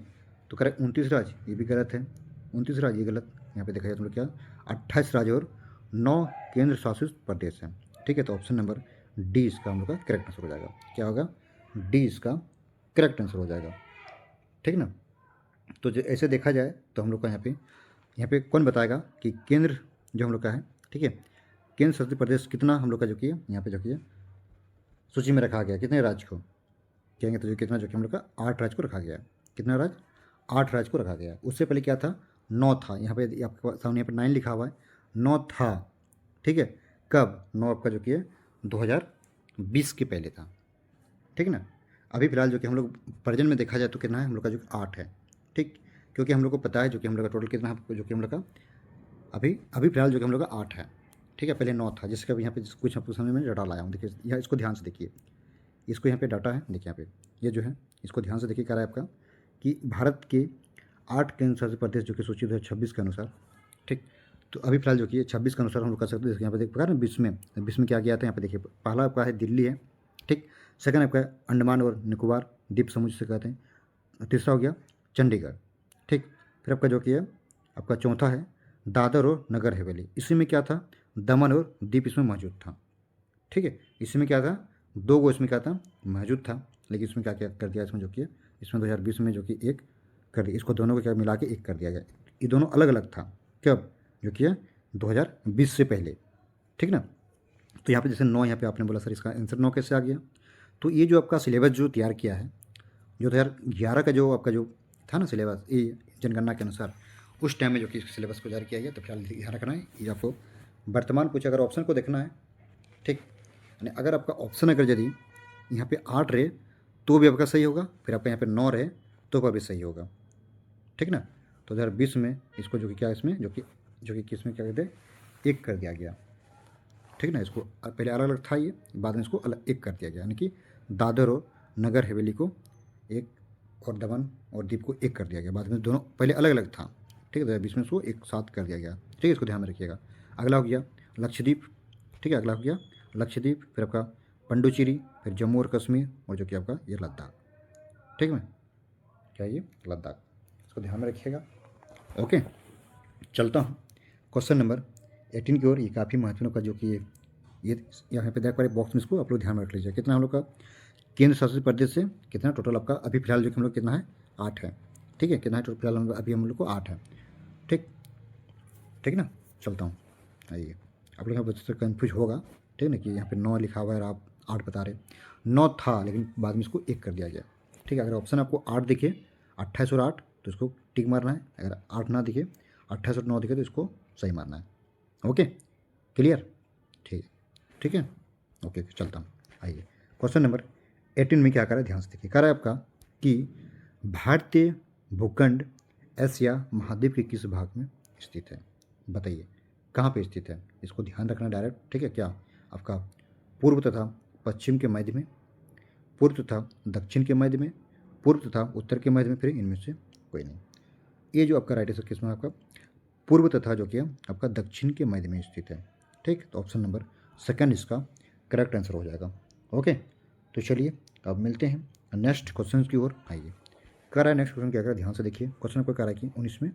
तो कह रहा है 29 राज्य, ये भी गलत है, 29 राज्य ये गलत। यहाँ पे देखा जाए तो हम लोग क्या 28 राज्य और 9 केंद्र शासित प्रदेश हैं। ठीक है, तो ऑप्शन नंबर डी इसका हम लोग का करेक्ट आंसर हो जाएगा। क्या होगा, डी इसका करेक्ट आंसर हो जाएगा। ठीक ना, तो जो ऐसे देखा जाए तो हम लोग का यहाँ पे कौन बताएगा कि केंद्र जो हम लोग का है, ठीक है, केंद्र शासित प्रदेश कितना हम लोग का जो कि यहाँ पे जो कि सूची में रखा गया, कितने राज्य को कहेंगे तो जो कितना जो कि हम लोग का 8 राज्य को रखा गया है। कितना राज्य, 8 राज्य को रखा गया है। उससे पहले क्या था, 9 था। यहाँ पे आपके सामने यहाँ पे 9 लिखा हुआ है, 9 था। ठीक है, कब 9 आपका जो कि है 2020 के पहले था, ठीक है ना। अभी फ़िलहाल जो कि हम लोग प्रेजेंट में देखा जाए तो कितना है हम लोग का, जो 8 है, ठीक। क्योंकि हम लोग को पता है जो कि हम लोग का टोटल कितना है, जो कि हम लोग का अभी अभी फ़िलहाल जो कि हम लोग का 8 है, ठीक है। पहले 9 था, जिसका भी यहाँ पे कुछ आपको समझ में डाटा लाया हूँ। देखिए यहाँ इसको ध्यान से देखिए, इसको यहाँ पे डाटा है, देखिए यहाँ पे ये जो है इसको ध्यान से देखिए, क्या रहा है आपका कि भारत के 8 केंद्र शासित प्रदेश जो कि सूचित है 26 के अनुसार, ठीक। तो अभी फ़िलहाल जो कि 26 के अनुसार हम लोग कर सकते हैं। यहाँ पे देख पा रहे हैं 20 में क्या किया था, यहाँ पे देखिए पहला आपका है दिल्ली है, ठीक। सेकंड आपका है अंडमान और निकोबार द्वीप समूह जिसे कहते हैं। तीसरा हो गया चंडीगढ़, ठीक। फिर आपका जो कि है आपका चौथा है दादर और नगर हवेली। इसी में क्या था, दमन और दीप इसमें मौजूद था, ठीक है। इसमें क्या था, 2 गो इसमें क्या था मौजूद था, लेकिन इसमें क्या क्या कर दिया इसमें जो कि इसमें 2020 में जो कि एक कर दिया, इसको दोनों को क्या मिला के एक कर दिया गया। ये दोनों अलग अलग था कब, जो कि 2020 से पहले, ठीक ना। तो यहाँ पे जैसे 9 यहाँ पे आपने बोला सर इसका आंसर 9 कैसे आ गया। तो ये जो आपका सिलेबस जो तैयार किया है, जो 2011 का जो आपका जो था ना सिलेबस, ये जनगणना के अनुसार उस टाइम में जो कि सिलेबस को जारी किया गया। तो फिलहाल ध्यान रखना है, ये आपको वर्तमान पूछे अगर ऑप्शन को देखना है, ठीक। यानी अगर आपका ऑप्शन अगर यदि यहाँ पे 8 रहे तो भी आपका सही होगा, फिर आपका यहाँ पे 9 रहे तो भी सही होगा, ठीक ना। तो 2020 में इसको जो कि क्या इसमें जो कि किसमें क्या कहते हैं एक कर दिया गया, ठीक ना। इसको पहले अलग अलग था ये, बाद में इसको अलग एक कर दिया गया, यानी कि दादर और नगर हवेली को एक और दमन और दीप को एक कर दिया गया। बाद में दोनों पहले अलग अलग था, ठीक है। 2020 में इसको एक साथ कर दिया गया, ठीक है। इसको ध्यान में रखिएगा। अगला हो गया लक्षद्वीप, ठीक है। अगला हो गया लक्षद्वीप, फिर आपका पंडुचेरी, फिर जम्मू और कश्मीर, और जो कि आपका ये लद्दाख, ठीक है। क्या ये लद्दाख, इसको ध्यान में रखिएगा। ओके, चलता हूँ क्वेश्चन नंबर 18 की ओर। ये काफ़ी महत्वपूर्ण का जो कि ये यहाँ पे देख पा रहे बॉक्स में, इसको आप लोग ध्यान में रख लीजिए। कितना हम लोग का केंद्र शासित प्रदेश से कितना टोटल आपका अभी फिलहाल जो कि हम लोग कितना है 8 है, ठीक है। कितना है टोटल फिलहाल अभी हम लोग को 8 है, ठीक, ठीक ना। चलता हूँ, आइए। आप लोग यहाँ बच्चे से कन्फ्यूज होगा, ठीक है ना, कि यहाँ पे 9 लिखा हुआ है और आप 8 बता रहे। 9 था लेकिन बाद में इसको 1 कर दिया गया, ठीक है। अगर ऑप्शन आपको 8 दिखे, 28 और 8, तो इसको टिक मारना है। अगर 8 ना दिखे, 28 और 9 दिखे तो इसको सही मारना है। ओके, क्लियर, ठीक, ठीक है। ओके, चलता हूँ, आइए। क्वेश्चन नंबर 18 में क्या करा है ध्यान से देखिए। कह रहा है आपका कि भारतीय भूखंड एशिया महाद्वीप के किस भाग में स्थित है, बताइए कहाँ पे स्थित है। इसको ध्यान रखना डायरेक्ट, ठीक है। क्या आपका पूर्व तथा पश्चिम के मध्य में, पूर्व तथा दक्षिण के मध्य में, पूर्व तथा उत्तर के मध्य में, फिर इनमें से कोई नहीं। ये जो आपका राइट आंसर किस में आपका पूर्व तथा जो कि आपका दक्षिण के मध्य में स्थित है, ठीक। तो ऑप्शन नंबर सेकंड इसका करेक्ट आंसर हो जाएगा। ओके, तो चलिए अब मिलते हैं नेक्स्ट क्वेश्चन की ओर। आइए, कर रहा है नेक्स्ट क्वेश्चन क्या कर रहा है, ध्यान से देखिए। क्वेश्चन को कर रहा है कि 19 में,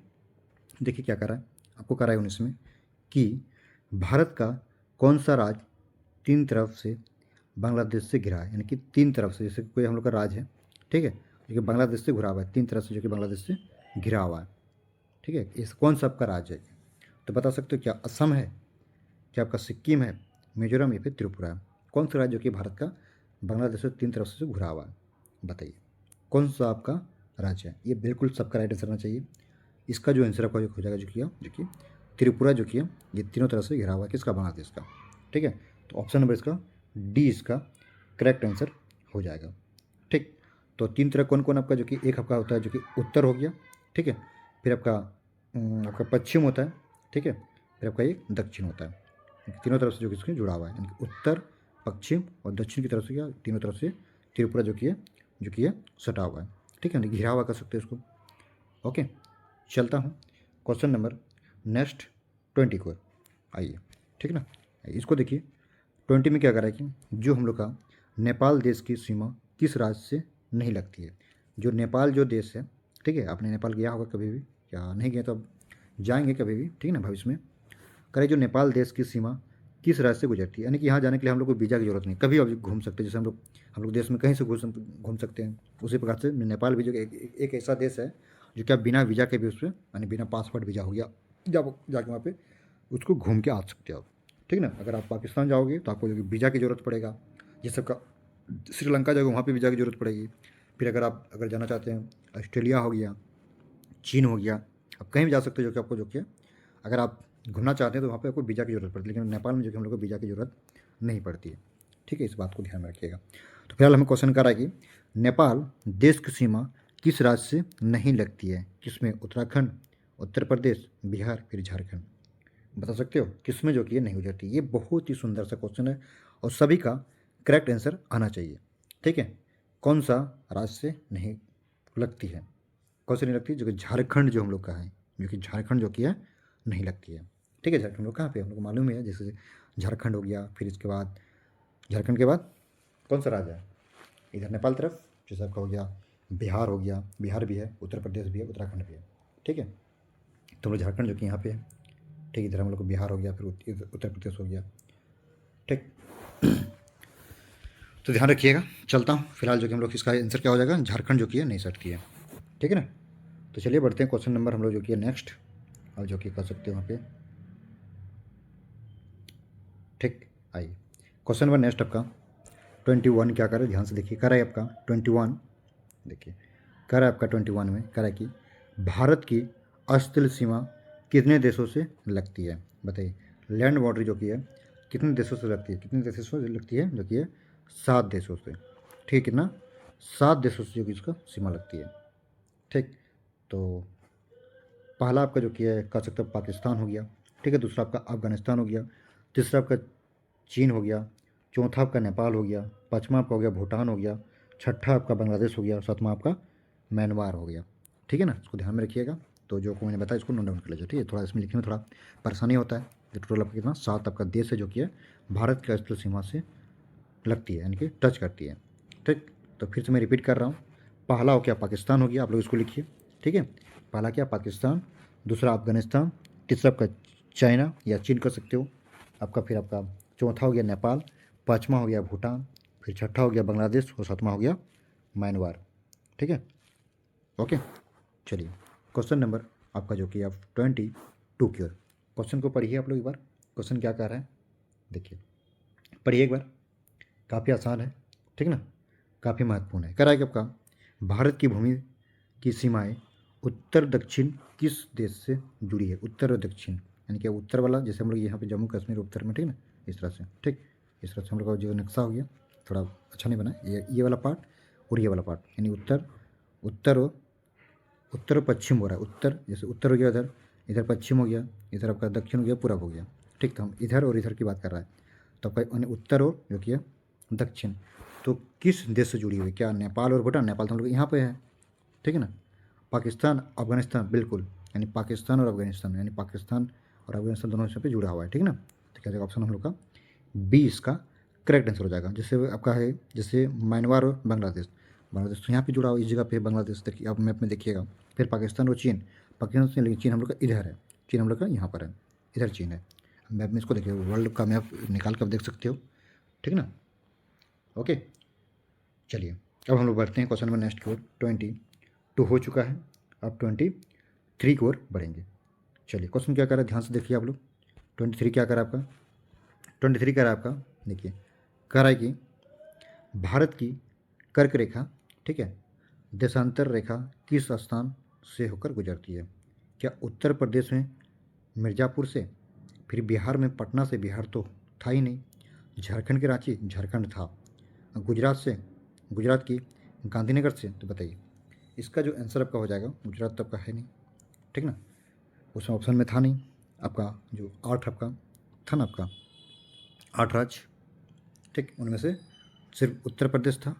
देखिए क्या कर रहा है आपको, कर रहा है 19 में कि भारत का कौन सा राज्य 3 तरफ से बांग्लादेश से घिरा है। यानी कि 3 तरफ से, जैसे कोई हम लोग का राज्य है, ठीक है, जो कि बांग्लादेश से घिरा हुआ है, 3 तरफ से जो कि बांग्लादेश से घिरा हुआ है, ठीक है। इस कौन सा आपका राज्य है, तो बता सकते हो क्या असम है, क्या आपका सिक्किम है, मिजोरम या फिर त्रिपुरा है। कौन सा राज्य जो कि भारत का बांग्लादेश से 3 तरफ से घुरा हुआ है, बताइए कौन सा आपका राज्य है। ये बिल्कुल सबका राइट आंसर होना चाहिए। इसका जो आंसर आपका हो जाएगा जो कि त्रिपुरा, जो कि ये तीनों तरफ से घिरा हुआ है किसका, बांग्लादेश का, ठीक है। तो ऑप्शन नंबर इसका डी इसका करेक्ट आंसर हो जाएगा, ठीक। तो 3 तरह कौन कौन आपका, जो कि एक आपका होता है जो कि उत्तर हो गया, ठीक है। फिर आपका पश्चिम होता है, ठीक है। फिर आपका ये दक्षिण होता है, तीनों तरफ से जो कि इसके जुड़ा हुआ है, यानी कि उत्तर, पश्चिम और दक्षिण की तरफ से क्या, तीनों तरफ से त्रिपुरा जो कि है सटा हुआ है, ठीक है, घिरा हुआ कर सकते हैं इसको। ओके, चलता हूँ क्वेश्चन नंबर नेक्स्ट 20 को। आइए, ठीक ना। इसको देखिए 20 में क्या करा है कि जो हम लोग का नेपाल देश की सीमा किस राज्य से नहीं लगती है। जो नेपाल जो देश है, ठीक है, आपने नेपाल गया होगा कभी भी, या नहीं गया तो अब जाएंगे कभी भी, ठीक है ना, भविष्य में। करें जो नेपाल देश की सीमा किस राज्य से गुजरती है, यानी कि यहाँ जाने के लिए हम लोग को वीज़ा की जरूरत नहीं, कभी भी घूम सकते हैं। जैसे हम लोग देश में कहीं से घूम सकते हैं, उसी प्रकार से नेपाल भी जो एक ऐसा देश है जो क्या बिना वीज़ा के भी उस पर, यानी बिना पासपोर्ट वीज़ा हो गया, जब जाके वहाँ पे उसको घूम के आ सकते हो, ठीक ना। अगर आप पाकिस्तान जाओगे तो आपको जो वीज़ा की ज़रूरत पड़ेगा, जैसे का श्रीलंका जाओगे वहाँ पे वीज़ा की ज़रूरत पड़ेगी। फिर अगर जाना चाहते हैं ऑस्ट्रेलिया हो गया, चीन हो गया, आप कहीं भी जा सकते हो, जो कि आपको जो कि अगर आप घूमना चाहते हैं तो वहाँ पे आपको वीज़ा की ज़रूरत पड़ती है। लेकिन नेपाल में जो कि हम लोग को वीज़ा की ज़रूरत नहीं पड़ती है। ठीक है, इस बात को ध्यान में रखिएगा। तो फिलहाल हमें क्वेश्चन कर रहा है कि नेपाल देश की सीमा किस राज्य से नहीं लगती है? किसमें? उत्तराखंड, उत्तर प्रदेश, बिहार, फिर झारखंड। बता सकते हो किसमें जो कि ये नहीं गुजरती? ये बहुत ही सुंदर सा क्वेश्चन है और सभी का करेक्ट आंसर आना चाहिए। ठीक है, कौन सा राज्य से नहीं लगती है? कौन सी नहीं लगती? जो कि झारखंड जो हम लोग का है, जो कि झारखंड जो कि है नहीं लगती है। ठीक है, झारखंड लोग कहाँ पे? हम लोग को मालूम ही है, जैसे झारखंड हो गया, फिर इसके बाद झारखंड के बाद कौन सा राज्य है इधर नेपाल तरफ? जैसे आपका हो गया बिहार, हो गया बिहार भी है, उत्तर प्रदेश भी है, उत्तराखंड भी है। ठीक है, तो हम लोग झारखंड जो कि यहाँ पे है। ठीक, इधर हम लोग को बिहार हो गया, फिर उत्तर प्रदेश हो गया। ठीक, तो ध्यान रखिएगा। चलता हूँ फिलहाल जो कि हम लोग इसका आंसर क्या हो जाएगा? झारखंड जो कि है नहीं सकती है। ठीक है ना, तो चलिए बढ़ते हैं क्वेश्चन नंबर हम लोग जो कि है नेक्स्ट, और जो कि कर सकते हो वहाँ पे। ठीक, आइए क्वेश्चन नंबर नेक्स्ट आपका 21 क्या करे, ध्यान से देखिए। करा है आपका 21, देखिए करा है आपका 21 में करा है कि भारत की स्थल सीमा कितने देशों से लगती है? बताइए, लैंड बाउंड्री जो कि है कितने देशों से लगती है? कितने देशों से लगती है? जो कि है 7 देशों से। ठीक है, कितना? 7 देशों से जो कि इसका सीमा लगती है। ठीक, तो पहला आपका जो कि है कह सकते हो पाकिस्तान हो गया। ठीक है, दूसरा आपका अफगानिस्तान हो गया, तीसरा आपका चीन हो गया, चौथा आपका नेपाल हो गया, पाँचवा आपका हो गया भूटान हो गया, छठा आपका बांग्लादेश हो गया, सातवां आपका म्यांमार हो गया। ठीक है ना, इसको ध्यान में रखिएगा। तो जो को मैंने बताया इसको नोट डाउन कर लीजिए। ठीक है, थोड़ा इसमें लिखने में थोड़ा परेशानी होता है। तो टोटल आपका कितना? 7 आपका देश है जो कि है भारत के स्थल सीमा से लगती है, यानी कि टच करती है। ठीक, तो फिर से मैं रिपीट कर रहा हूँ। पहला हो गया पाकिस्तान हो गया, आप लोग इसको लिखिए। ठीक है, पहला क्या? पाकिस्तान, दूसरा अफगानिस्तान, तीसरा आपका चाइना या चीन कर सकते हो आपका, फिर आपका चौथा हो गया नेपाल, पाँचवा हो गया भूटान, फिर छठा हो गया बांग्लादेश और सातवां हो गया म्यांमार। ठीक है, ओके। चलिए क्वेश्चन नंबर आपका जो कि आप 22 की ओर, क्वेश्चन को पढ़िए आप लोग एक बार। क्वेश्चन क्या कह रहा है देखिए, पढ़िए एक बार। काफ़ी आसान है, ठीक ना, काफ़ी महत्वपूर्ण है। कह रहा है कि आपका भारत की भूमि की सीमाएं उत्तर दक्षिण किस देश से जुड़ी है? उत्तर और दक्षिण, यानी कि उत्तर वाला, जैसे हम लोग यहाँ पे जम्मू कश्मीर उत्तर में, ठीक ना, इस तरह से। ठीक, इस तरह से हम लोग का जो नक्शा हो गया थोड़ा अच्छा नहीं बना, ये वाला पार्ट और ये वाला पार्ट, यानी उत्तर, उत्तर और उत्तर और पश्चिम हो रहा है। उत्तर जैसे उत्तर हो गया इधर, इधर पश्चिम हो गया, इधर आपका दक्षिण हो गया, पूरब हो गया। ठीक, तो हम इधर और इधर की बात कर रहा है। तो आपका यानी उत्तर और जो कि है दक्षिण, तो किस देश से जुड़ी हुई? क्या नेपाल और भूटान? नेपाल तो हम लोग यहाँ पे है, ठीक है ना। पाकिस्तान, अफगानिस्तान, बिल्कुल, यानी पाकिस्तान और अफगानिस्तान, यानी पाकिस्तान और अफगानिस्तान दोनों से पे जुड़ा हुआ है, ठीक है ना। तो क्या जाएगा ऑप्शन हम लोग का बी इसका करेक्ट आंसर हो जाएगा। जैसे आपका है जैसे म्यांमार और बांग्लादेश, बांग्लादेश तो यहाँ पे जुड़ा हुआ, इस जगह पे बांग्लादेश, देखिए आप मैप में देखिएगा। फिर पाकिस्तान और चीन, पाकिस्तान से, लेकिन चीन हम लोग का इधर है, चीन हम लोग का यहाँ पर है, इधर चीन है। मैप में इसको देखिए, वर्ल्ड का मैप निकाल कर आप देख सकते हो, ठीक ना। ओके, चलिए अब हम लोग बढ़ते हैं क्वेश्चन नंबर नेक्स्ट की ओर। 22 हो चुका है, अब 23 की ओर बढ़ेंगे। चलिए क्वेश्चन क्या कर रहा है, ध्यान से देखिए आप लोग। 23 क्या कर रहा है आपका? 23 कह रहा है आपका, देखिए कह रहा है कि भारत की कर्क रेखा, ठीक है, देशांतर रेखा किस स्थान से होकर गुजरती है? क्या उत्तर प्रदेश में मिर्ज़ापुर से, फिर बिहार में पटना से, बिहार तो था ही नहीं, झारखंड के रांची, झारखंड था, गुजरात से, गुजरात की गांधीनगर से। तो बताइए इसका जो आंसर आपका हो जाएगा, गुजरात तो आपका है नहीं, ठीक ना, उसमें ऑप्शन में था नहीं आपका, जो 8 आपका था ना, आपका 8 राज्य, ठीक, उनमें से सिर्फ उत्तर प्रदेश था,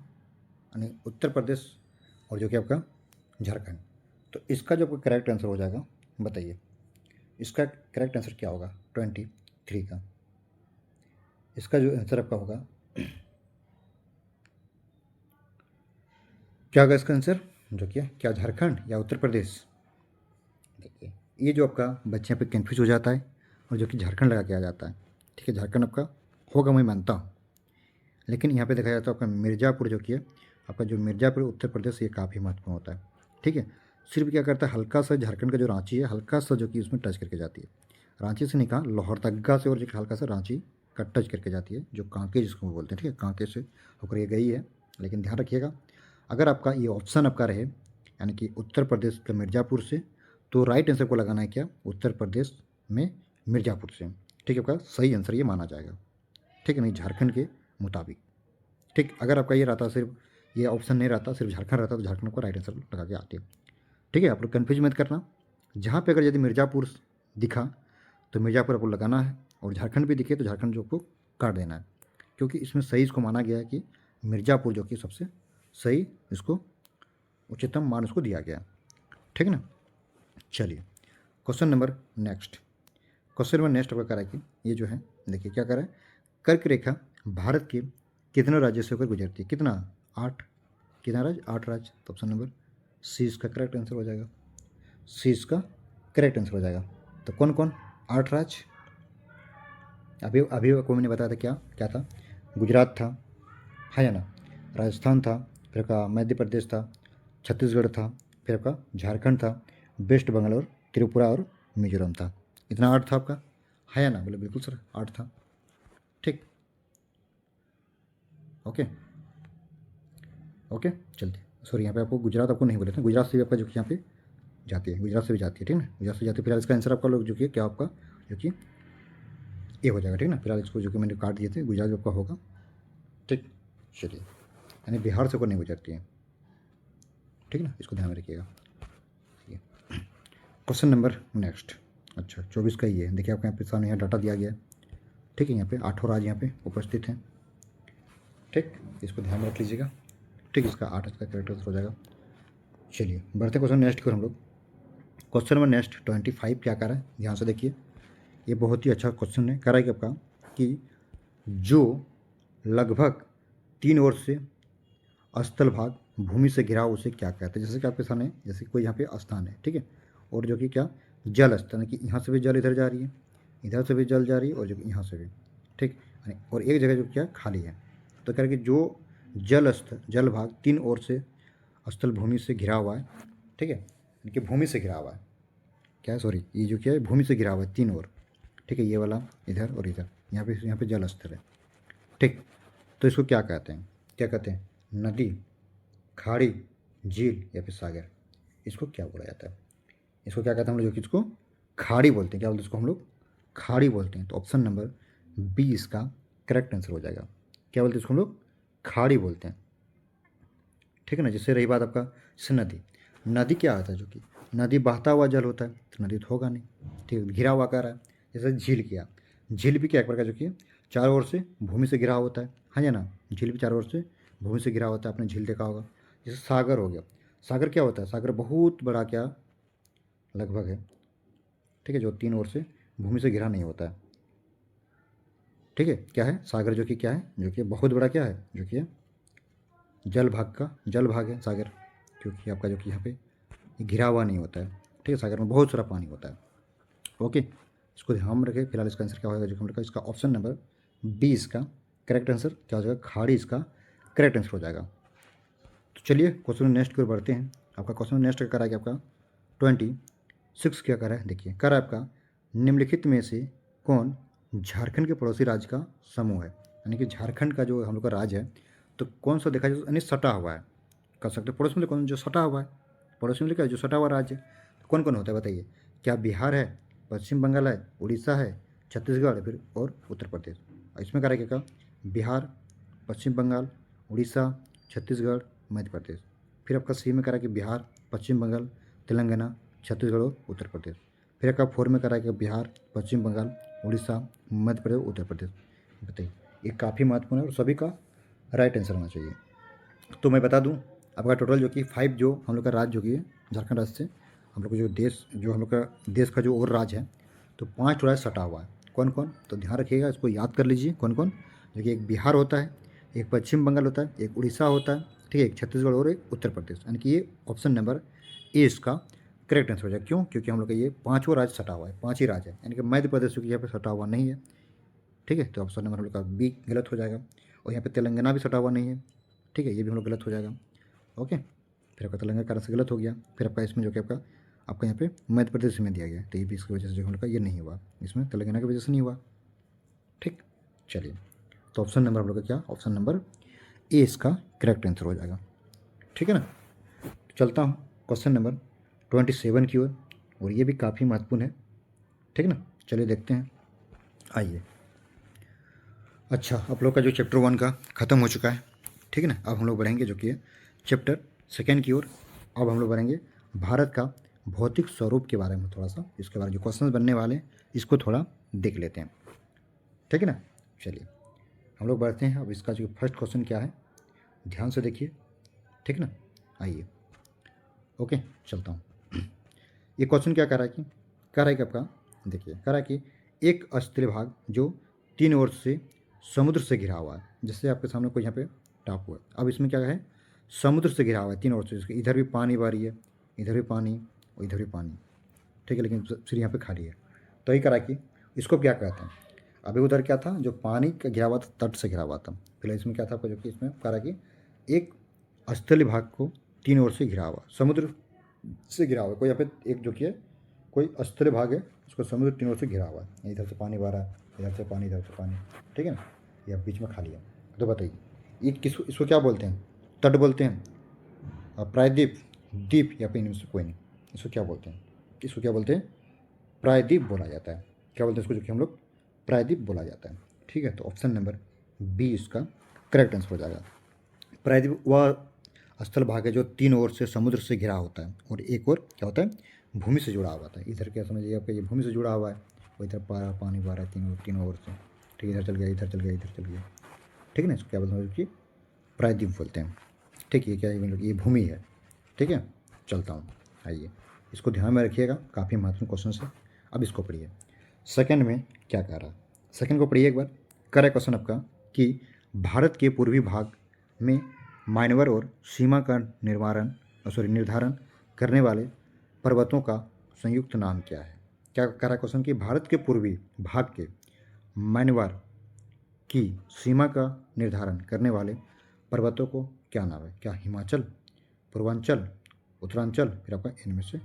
यानी उत्तर प्रदेश और जो कि आपका झारखंड। तो इसका जो आपका करेक्ट आंसर हो जाएगा, बताइए इसका करेक्ट आंसर क्या होगा 23 का? इसका जो आंसर आपका होगा, क्या होगा इसका आंसर? जो क्या झारखंड या उत्तर प्रदेश? देखिए ये जो आपका बच्चे यहाँ पे कन्फ्यूज हो जाता है और जो कि झारखंड लगा के आ जाता है। ठीक है, झारखंड आपका होगा, मैं मानता हूँ, लेकिन यहाँ पे देखा जाए तो आपका मिर्ज़ापुर जो कि है आपका, जो मिर्ज़ापुर उत्तर प्रदेश, ये काफ़ी महत्वपूर्ण होता है। ठीक है, सिर्फ क्या करता है, हल्का सा झारखंड का जो रांची है, हल्का सा जो कि उसमें टच करके जाती है। रांची से नहीं कहा, लोहरदगा से, और जो हल्का सा रांची का टच करके जाती है, जो कांके जिसको बोलते हैं। ठीक है, कांके से होकर ये गई है। लेकिन ध्यान रखिएगा, अगर आपका ये ऑप्शन आपका रहे, यानी कि उत्तर प्रदेश का मिर्ज़ापुर से, तो राइट आंसर को लगाना है क्या? उत्तर प्रदेश में मिर्ज़ापुर से। ठीक है, आपका सही आंसर ये माना जाएगा। ठीक है, नहीं झारखंड के मुताबिक। ठीक, अगर आपका ये रहता सिर्फ ये ऑप्शन नहीं रहता, सिर्फ झारखंड रहता, तो झारखंड को राइट आंसर लगा के आते। ठीक है, आप लोग कन्फ्यूज मत करना। जहाँ पे अगर यदि मिर्ज़ापुर दिखा तो मिर्ज़ापुर आपको लगाना है, और झारखंड भी दिखे तो झारखंड जो आपको काट देना है, क्योंकि इसमें सही इसको माना गया है कि मिर्ज़ापुर जो कि सबसे सही, इसको उच्चतम मान उसको दिया गया है। ठीक है ना। चलिए question number next. Question number next आपका करा कि ये जो है देखिए क्या करा है, कर्क रेखा भारत के कितने राज्यों से होकर गुजरती है? कितना? 8। कितना राज्य? 8 राज्य। तो ऑप्शन नंबर सी इसका करेक्ट आंसर हो जाएगा। सी इसका करेक्ट आंसर हो जाएगा। तो कौन कौन? 8 राज्य। अभी अभी को मैंने बताया था क्या क्या था? गुजरात था, है ना, राजस्थान था, फिर आपका मध्य प्रदेश था, छत्तीसगढ़ था, फिर आपका झारखंड था, वेस्ट बंगाल और त्रिपुरा और मिजोरम था। इतना 8 था आपका, है ना? बोले बिल्कुल सर 8 था। ठीक, ओके ओके। चलते, सॉरी यहाँ पे आपको गुजरात आपको नहीं बोले थे, गुजरात से भी आपका जो कि यहाँ पे जाती है, गुजरात से भी जाती है। ठीक है ना, गुजरात से जाती है। फिलहाल इसका आंसर आपका लोग जो कि क्या आपका जो कि ये हो जाएगा। ठीक है ना, फिलहाल इसको जो कि मैंने काट दिए थे, गुजरात आपका होगा। ठीक, चलिए, यानी बिहार से को नहीं गुजरती है। ठीक है ना, इसको ध्यान में रखिएगा। Question number next. अच्छा 24 का ही है। देखिए आपको यहाँ पे सामने यहाँ डाटा दिया गया है। ठीक है, यहाँ पे 8 राज्य यहाँ पे उपस्थित हैं। ठीक, इसको ध्यान में रख लीजिएगा। ठीक, इसका 8 इसका करेक्ट आंसर हो जाएगा। चलिए बढ़ते क्वेश्चन नेक्स्ट की ओर हम लोग। क्वेश्चन नंबर नेक्स्ट 25 क्या कर रहा है, ध्यान से देखिए। ये बहुत ही अच्छा क्वेश्चन है। कह रहा है कि आपका कि जो लगभग 3 ओर से स्थल भाग भूमि से घिरा उसे क्या कहते हैं? जैसे कि आपके सामने जैसे कोई यहाँ पे स्थान है, ठीक है, और जो कि क्या जल स्थल है, कि यहाँ से भी जल इधर जा रही है, इधर से भी जल जा रही है, और जो कि यहाँ से भी। ठीक, और एक जगह जो क्या खाली है। तो कह रहे कि जो जल भाग 3 ओर से स्थल भूमि से घिरा हुआ है। ठीक है, यानी कि भूमि से घिरा हुआ है। क्या है, सॉरी, ये जो क्या है भूमि से घिरा हुआ है 3 ओर। ठीक है, ये वाला इधर और इधर, यहाँ पे जल स्थल है। ठीक, तो इसको क्या कहते हैं? क्या कहते हैं? नदी, खाड़ी, झील या फिर सागर। इसको क्या बोला जाता है? इसको क्या कहते हैं हम लोग? जो कि इसको खाड़ी बोलते हैं। क्या बोलते हैं इसको हम लोग? खाड़ी बोलते हैं। तो ऑप्शन नंबर बी इसका करेक्ट आंसर हो जाएगा। क्या बोलते हैं इसको हम लोग? खाड़ी बोलते हैं। ठीक है ना। जिससे रही बात आपका जैसे नदी, नदी क्या होता है? जो कि नदी बहता हुआ जल होता है, तो नदी तो होगा नहीं। ठीक है, घिरा हुआ कह रहा है। जैसे झील किया, झील भी क्या एक प्रकार जो कि चारों ओर से भूमि से घिरा होता है, हाँ या ना? झील भी चारों ओर से भूमि से घिरा होता है, आपने झील देखा होगा। जैसे सागर हो गया, सागर क्या होता है? सागर बहुत बड़ा क्या लगभग है, ठीक है, जो 3 ओर से भूमि से घिरा नहीं होता है। ठीक है, क्या है सागर? जो कि क्या है? जो कि बहुत बड़ा क्या है? जो कि जल भाग का जल भाग है सागर, क्योंकि आपका जो कि यहाँ पे घिरा हुआ नहीं होता है। ठीक है, सागर में बहुत सारा पानी होता है। ओके, इसको ध्यान में रखें। फिलहाल इसका आंसर क्या होगा? जो हम लोग का इसका ऑप्शन नंबर बी इसका करेक्ट आंसर क्या हो जाएगा? खाड़ी इसका करेक्ट आंसर हो जाएगा। तो चलिए क्वेश्चन नेक्स्ट की ओर बढ़ते हैं। आपका क्वेश्चन नेक्स्ट क्या करा है? आपका 26 क्या करा है? देखिए करा आपका निम्नलिखित में से कौन झारखंड के पड़ोसी राज्य का समूह है? यानी कि झारखंड का जो हम लोग का राज्य है, तो कौन सा देखा जाए यानी सटा हुआ है, कर सकते हैं पड़ोस में कौन जो सटा हुआ है, पड़ोस में क्या जो सटा हुआ राज्य, तो कौन कौन होता है बताइए? क्या बिहार है, पश्चिम बंगाल है, उड़ीसा है, छत्तीसगढ़ है, फिर और उत्तर प्रदेश। इसमें क्या रहेगा? बिहार, पश्चिम बंगाल, उड़ीसा, छत्तीसगढ़, मध्य प्रदेश। फिर आपका सी में करा कि बिहार, पश्चिम बंगाल, तेलंगाना, छत्तीसगढ़ और उत्तर प्रदेश। फिर आपका 4 में करा कि बिहार, पश्चिम बंगाल, उड़ीसा, मध्य प्रदेश, उत्तर प्रदेश। बताइए, ये काफ़ी महत्वपूर्ण है और सभी का राइट आंसर होना चाहिए। तो मैं बता दूं, आपका टोटल जो कि 5 जो हम लोग का राज्य जो कि है झारखंड राज्य से हम लोग को जो देश जो हम लोग का देश का जो और राज्य है, तो 5 राज्य सटा हुआ है। कौन कौन? तो ध्यान रखिएगा, इसको याद कर लीजिए कौन कौन। देखिए एक बिहार होता है, एक पश्चिम बंगाल होता है, एक उड़ीसा होता है, ठीक है, एक छत्तीसगढ़ और एक उत्तर प्रदेश। यानी कि ये ऑप्शन नंबर ए इसका करेक्ट आंसर हो जाएगा। क्यों? क्योंकि हम लोग का ये 5 राज्य सटा हुआ है, 5 ही राज्य है, यानी कि मध्य प्रदेश की यहाँ पे सटा हुआ नहीं है। ठीक है, तो ऑप्शन नंबर हम लोग का बी गलत हो जाएगा। और यहाँ पे तेलंगाना भी सटा हुआ नहीं है। ठीक है, ये भी हम लोग गलत हो जाएगा। ओके, फिर आपका तेलंगाना कारण से गलत हो गया। फिर आपका इसमें जो कि आपका आपका यहाँ पे मध्य प्रदेश में दिया गया, तो ये भी इसकी वजह से जो हम लोग का ये नहीं हुआ, इसमें तेलंगाना की वजह से नहीं हुआ। ठीक, चलिए, तो ऑप्शन नंबर हम लोग का क्या? ऑप्शन नंबर ए इसका करेक्ट आंसर हो जाएगा। ठीक है ना। चलता हूँ क्वेश्चन नंबर 27 की ओर, और ये भी काफ़ी महत्वपूर्ण है। ठीक है ना, चलिए देखते हैं। आइए, अच्छा, आप लोग का जो चैप्टर 1 का ख़त्म हो चुका है, ठीक है ना। अब हम लोग बढ़ेंगे जो कि है चैप्टर 2 की ओर। अब हम लोग बढ़ेंगे भारत का भौतिक स्वरूप के बारे में, थोड़ा सा इसके बारे में जो क्वेश्चन बनने वाले हैं इसको थोड़ा देख लेते हैं, ठीक है ना। चलिए हम लोग बढ़ते हैं। अब इसका जो फर्स्ट क्वेश्चन क्या है ध्यान से देखिए, ठीक ना। आइए, ओके, चलता हूँ। ये क्वेश्चन क्या कर रहा है कि आपका देखिए, कह रहा है कि एक स्थलीय भाग जो 3 ओर से समुद्र से घिरा हुआ है। जैसे आपके सामने कोई यहाँ पे टापू है, अब इसमें क्या है, समुद्र से घिरा हुआ है 3 ओर से। इसके इधर भी पानी बह रही है, इधर भी पानी और इधर भी पानी, ठीक है, लेकिन सिर्फ यहाँ पे खाली है। तो यही करा कि इसको क्या कहते हैं। अभी उधर क्या था, जो पानी का घिरा हुआ था, तट से घिरा हुआ था। फिलहाल इसमें क्या था आपका, जो कि इसमें करा कि एक स्थलीय भाग को 3 ओर से घिरा हुआ, समुद्र से घिरा हुआ है। कोई यहाँ पे एक जो कि है कोई स्थलीय भाग है, उसको समुद्र 3 ओर से घिरा हुआ है। इधर से पानी बह रहा है, इधर से पानी, इधर से पानी, ठीक है ना। ये बीच में खाली है। तो बताइए ये इसको क्या बोलते हैं, तट बोलते हैं, प्रायद्वीप, द्वीप, या फिर इनमें से कोई नहीं। इसको क्या बोलते हैं, इसको क्या बोलते हैं, प्रायद्वीप बोला जाता है। क्या बोलते हैं इसको, जो कि हम लोग प्रायद्वीप बोला जाता है, ठीक है। तो ऑप्शन नंबर बी इसका करेक्ट आंसर हो जाएगा। प्रायद्वीप वह स्थल भाग है जो 3 ओर से समुद्र से घिरा होता है और एक ओर क्या होता है, भूमि से जुड़ा हुआ होता है। इधर क्या समझिए आपका, ये भूमि से जुड़ा हुआ है, और इधर पानी बह रहा है तीनों ओर से, ठीक है। इधर चल गया, इधर चल गया, इधर चल गया, ठीक है ना। इसको क्या बोलते हैं कि प्रायद्वीप बोलते हैं, ठीक है। ये क्या है, मतलब ये भूमि है, ठीक है। चलता हूँ, आइए इसको ध्यान में रखिएगा, काफ़ी महत्वपूर्ण क्वेश्चन है। अब इसको पढ़िए, सेकंड में क्या कह रहा है, सेकंड को पढ़िए एक बार। करेक्ट क्वेश्चन आपका कि भारत के पूर्वी भाग में मानवर और सीमा का निर्धारण करने वाले पर्वतों का संयुक्त नाम क्या है। क्या कह रहा है क्वेश्चन कि भारत के पूर्वी भाग के मानवर की सीमा का निर्धारण करने वाले पर्वतों को क्या नाम है। क्या हिमाचल, पूर्वांचल, उत्तरांचल, फिर आपका इनमें से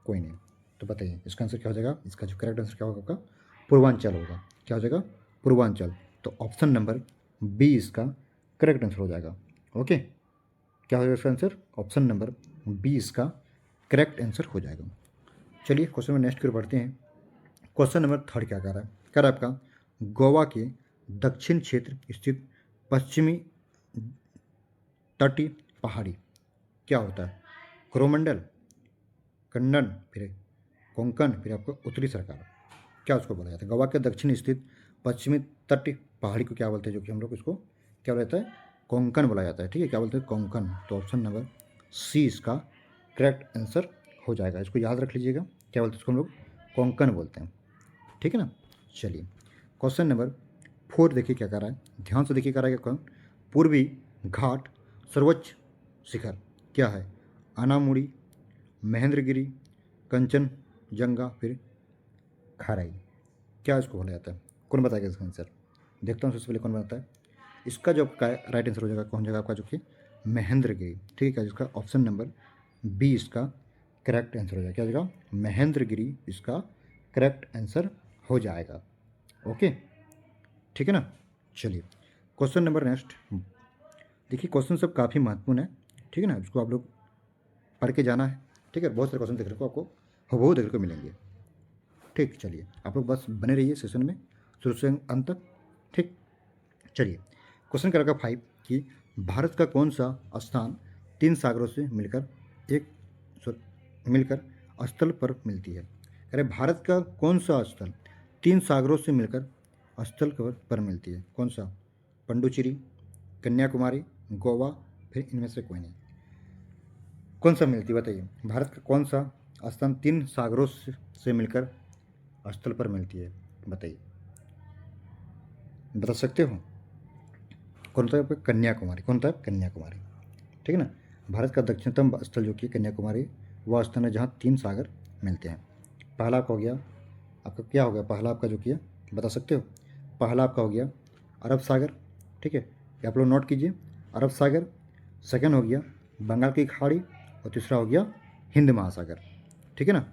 कोई नहीं। तो बताइए इसका आंसर क्या हो जाएगा, इसका जो करेक्ट आंसर क्या होगा आपका, पूर्वांचल होगा। क्या हो जाएगा, पूर्वांचल। तो ऑप्शन नंबर बी इसका करेक्ट आंसर हो जाएगा। ओके, क्या हो जाएगा इसका आंसर, ऑप्शन नंबर बी इसका करेक्ट आंसर हो जाएगा। चलिए क्वेश्चन में नेक्स्ट की ओर बढ़ते हैं। क्वेश्चन नंबर थर्ड क्या कर रहा है, कह रहा है आपका गोवा के दक्षिण क्षेत्र स्थित पश्चिमी तटीय पहाड़ी क्या होता है, कोरोमंडल, कन्नन, फिर कोंकण, फिर आपको उत्तरी सरकार, क्या उसको बोला जाता है। गोवा के दक्षिण स्थित पश्चिमी तटीय पहाड़ी को क्या बोलते हैं, जो कि हम लोग इसको क्या बोला जाता है, कोंकण बोला जाता है, ठीक है। क्या बोलते हैं, कोंकण। तो ऑप्शन नंबर सी इसका करेक्ट आंसर हो जाएगा। इसको याद रख लीजिएगा, क्या बोलते हैं इसको हम लोग, कोंकण बोलते हैं, ठीक है ना। चलिए क्वेश्चन नंबर 4 देखिए क्या कर रहा है, ध्यान से देखिए। कर रहा है क्या, पूर्वी घाट सर्वोच्च शिखर क्या है, अनामुड़ी, महेंद्रगिरी, कंचनजंगा, फिर खाराई, क्या इसको बोला जाता है। कौन बताएगा इसका आंसर, देखता हूँ सबसे पहले कौन बताता है। इसका जो राइट आंसर हो जाएगा, कौन जाएगा आपका, जो कि महेंद्रगिरी, ठीक है। जिसका ऑप्शन नंबर बी इसका करेक्ट आंसर हो जाएगा। क्या हो जाएगा, महेंद्रगिरी इसका करेक्ट आंसर हो जाएगा। ओके, ठीक है ना। चलिए क्वेश्चन नंबर नेक्स्ट देखिए। क्वेश्चन सब काफ़ी महत्वपूर्ण है, ठीक है ना। इसको आप लोग पढ़ के जाना है, ठीक है। बहुत सारे क्वेश्चन देखने को आपको हूबहू देखने को मिलेंगे, ठीक। चलिए आप लोग बस बने रहिए सेशन में शुरू से अंत तक, ठीक। चलिए क्वेश्चन करेगा 5 कि भारत का कौन सा स्थान 3 सागरों से मिलकर एक मिलकर स्थल पर मिलती है। अरे भारत का कौन सा स्थल 3 सागरों से मिलकर स्थल पर मिलती है, कौन सा, पंडुचेरी, कन्याकुमारी, गोवा, फिर इनमें से कोई नहीं। कौन सा मिलती है बताइए, भारत का कौन सा स्थान 3 सागरों से मिलकर स्थल पर मिलती है, बताइए, बता सकते हो। कौन सा है, कन्याकुमारी। कौन था, कन्याकुमारी, ठीक है ना। भारत का दक्षिणतम स्थल जो कि कन्याकुमारी, वह स्थान है जहाँ 3 सागर मिलते हैं। पहला आपका हो गया, आपका क्या हो गया, पहला आपका जो किया बता सकते हो। पहला आपका हो गया अरब सागर, ठीक है, ये आप लोग नोट कीजिए, अरब सागर। सेकंड हो गया बंगाल की खाड़ी, और तीसरा हो गया हिंद महासागर, ठीक है ना।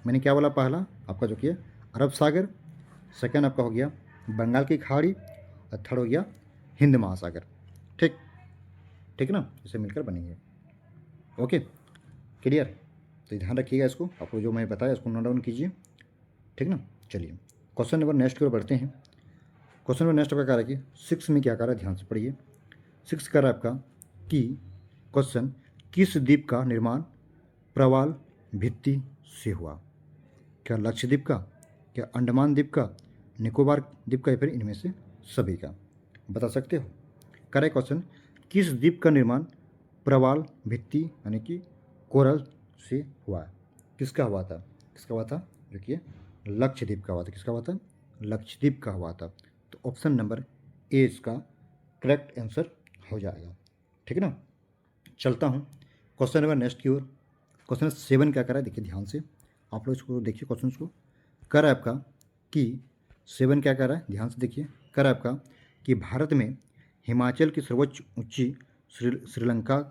मैंने क्या बोला, पहला आपका जो किया अरब सागर, सेकंड आपका हो गया बंगाल की खाड़ी, और थर्ड हो गया हिंद महासागर, ठीक, ठीक है ना। इसे मिलकर बनेंगे। Okay, clear. तो ध्यान रखिएगा इसको, आपको जो मैं बताया इसको नोट डाउन कीजिए, ठीक ना। चलिए क्वेश्चन नंबर नेक्स्ट की ओर बढ़ते हैं। क्वेश्चन नंबर नेक्स्ट आपका कह रहा है कि 6 में क्या कह रहा है, ध्यान से पढ़िए। 6 कह रहा है आपका कि क्वेश्चन, किस द्वीप का निर्माण प्रवाल भित्ति से हुआ? क्या लक्षद्वीप का, क्या अंडमान द्वीप का, निकोबार द्वीप का, या फिर इनमें से सभी का? बता सकते हो। करेक्ट क्वेश्चन, किस द्वीप का निर्माण प्रवाल भित्ति यानी कि कोरल से हुआ है? किसका हुआ था? किसका हुआ था? देखिए लक्षद्वीप का हुआ था। किसका हुआ था? लक्षद्वीप का हुआ था। तो ऑप्शन नंबर ए इसका करेक्ट आंसर हो जाएगा। ठीक है ना। चलता हूँ क्वेश्चन नंबर नेक्स्ट की ओर। क्वेश्चन 7 क्या कर रहा है, देखिए ध्यान से आप लोग इसको देखिए। क्वेश्चन को कर रहा है आपका कि 7 क्या कर रहा है, ध्यान से देखिए। कर रहा है आपका कि भारत में हिमाचल की सर्वोच्च ऊंची श्रीलंका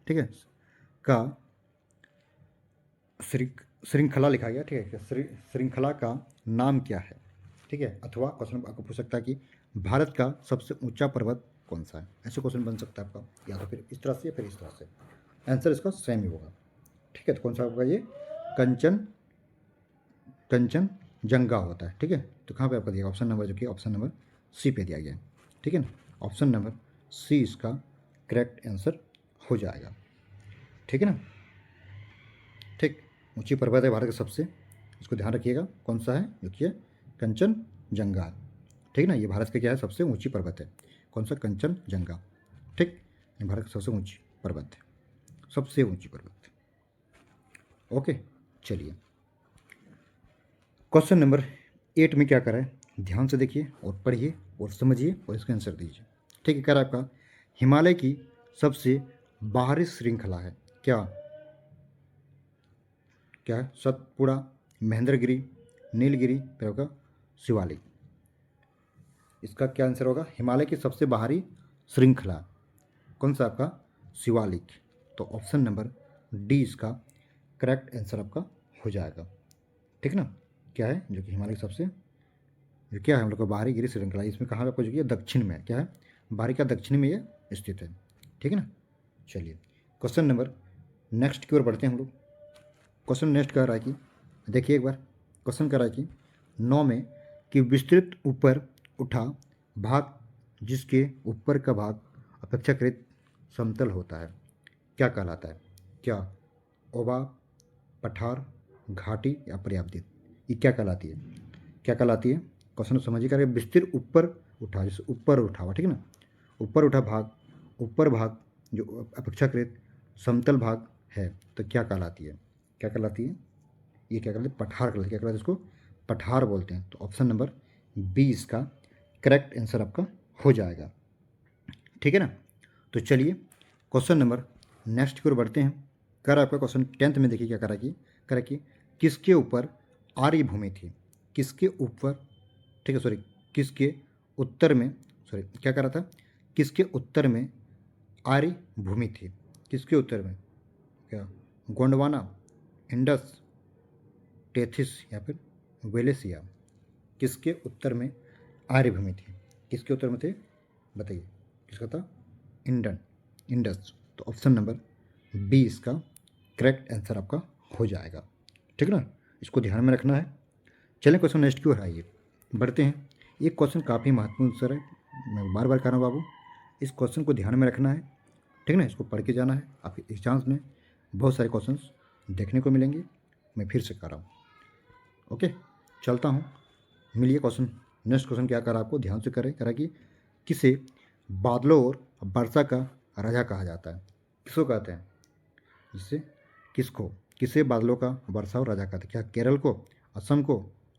ठीक है का श्रृंखला लिखा गया। ठीक है, श्रृंखला का नाम क्या है? ठीक है, अथवा क्वेश्चन आपको पूछ सकता है कि भारत का सबसे ऊंचा पर्वत कौन सा है? ऐसे क्वेश्चन बन सकता है आपका, या तो फिर इस तरह से या फिर इस तरह से। आंसर इसका सेम ही होगा। ठीक है, तो कौन सा होगा ये? कंचनजंगा होता है। ठीक है, तो कहाँ पे आपका दिया? ऑप्शन नंबर जो कि ऑप्शन नंबर सी पे दिया गया है। ठीक है ना, ऑप्शन नंबर सी इसका करेक्ट आंसर हो जाएगा। ठीक है ना। ठीक, ऊंची पर्वत है भारत का सबसे, इसको ध्यान रखिएगा। कौन सा है? जो कि है कंचनजंगा। ठीक है ना, ये भारत का क्या है? सबसे ऊंची पर्वत है। कौन सा? कंचनजंगा। ठीक, ये भारत की सबसे ऊंची पर्वत है, सबसे ऊंची पर्वत। ओके, चलिए क्वेश्चन नंबर 8 में क्या करा है, ध्यान से देखिए और पढ़िए और समझिए और इसका आंसर दीजिए। ठीक है, कह रहा है आपका हिमालय की सबसे बाहरी श्रृंखला है क्या? क्या है? सतपुड़ा, महेंद्रगिरी, नीलगिरी, फिर होगा शिवालिक। इसका क्या आंसर होगा? हिमालय की सबसे बाहरी श्रृंखला कौन सा आपका? शिवालिक। तो ऑप्शन नंबर डी इसका करेक्ट आंसर आपका हो जाएगा। ठीक ना। क्या है? जो कि हिमालय की सबसे, जो क्या है हम लोग का बाहरी गिरी श्रृंखला, इसमें कहाँ आपको जो कि दक्षिण में क्या है? बाहरी का दक्षिण में ये स्थित है। ठीक है ना। चलिए क्वेश्चन नंबर नेक्स्ट की ओर बढ़ते हैं हम लोग। क्वेश्चन नेक्स्ट कह रहा है कि देखिए एक बार, क्वेश्चन कह रहा है कि 9 में कि विस्तृत ऊपर उठा भाग जिसके ऊपर का भाग अपेक्षाकृत समतल होता है क्या कहलाता है? क्या ओबा, पठार, घाटी या पर्याप्त? ये क्या कहलाती है? क्या कहलाती है? क्वेश्चन समझिए। कर विस्तृत ऊपर उठा, जैसे ऊपर उठा हुआ। ठीक है ना, ऊपर उठा भाग, ऊपर भाग जो अपेक्षाकृत समतल भाग है तो क्या कहलाती है? क्या कहलाती है? ये क्या कहलाती है? पठार कहलाती है। क्या कहलाती है? इसको पठार बोलते हैं। तो ऑप्शन नंबर बी इसका करेक्ट आंसर आपका हो जाएगा। ठीक है ना। तो चलिए क्वेश्चन नंबर नेक्स्ट की ओर बढ़ते हैं। कर आपका क्वेश्चन 10th में देखिए क्या करा कि करा कि किसके ऊपर आर्य भूमि थी? किसके ऊपर? ठीक है, सॉरी, किसके उत्तर में, सॉरी क्या करा था? किसके उत्तर में आर्य भूमि थी? किसके उत्तर में? क्या गोंडवाना, इंडस, टेथिस या फिर वेलेसिया? किसके उत्तर में आर्य भूमि थी? किसके उत्तर में थे? बताइए किसका था? इंडस। तो ऑप्शन नंबर बी इसका करेक्ट आंसर आपका हो जाएगा। ठीक है ना, इसको ध्यान में रखना है। चलें क्वेश्चन नेक्स्ट की ओर आइए, बढ़ते हैं। ये क्वेश्चन काफ़ी महत्वपूर्ण सर है, मैं बार बार कह रहा हूँ बाबू, इस क्वेश्चन को ध्यान में रखना है। ठीक है ना, इसको पढ़ के जाना है। आपके एग्जाम्स में बहुत सारे क्वेश्चंस देखने को मिलेंगे, मैं फिर से कर रहा हूँ। ओके, चलता हूँ, मिलिए क्वेश्चन। नेक्स्ट क्वेश्चन क्या करा आपको, ध्यान से करा कि किसे बादलों और वर्षा का राजा कहा जाता है? किसको कहते हैं? जिससे किसको, किसे बादलों का वर्षा और राजा कहते हैं? क्या केरल को, असम को,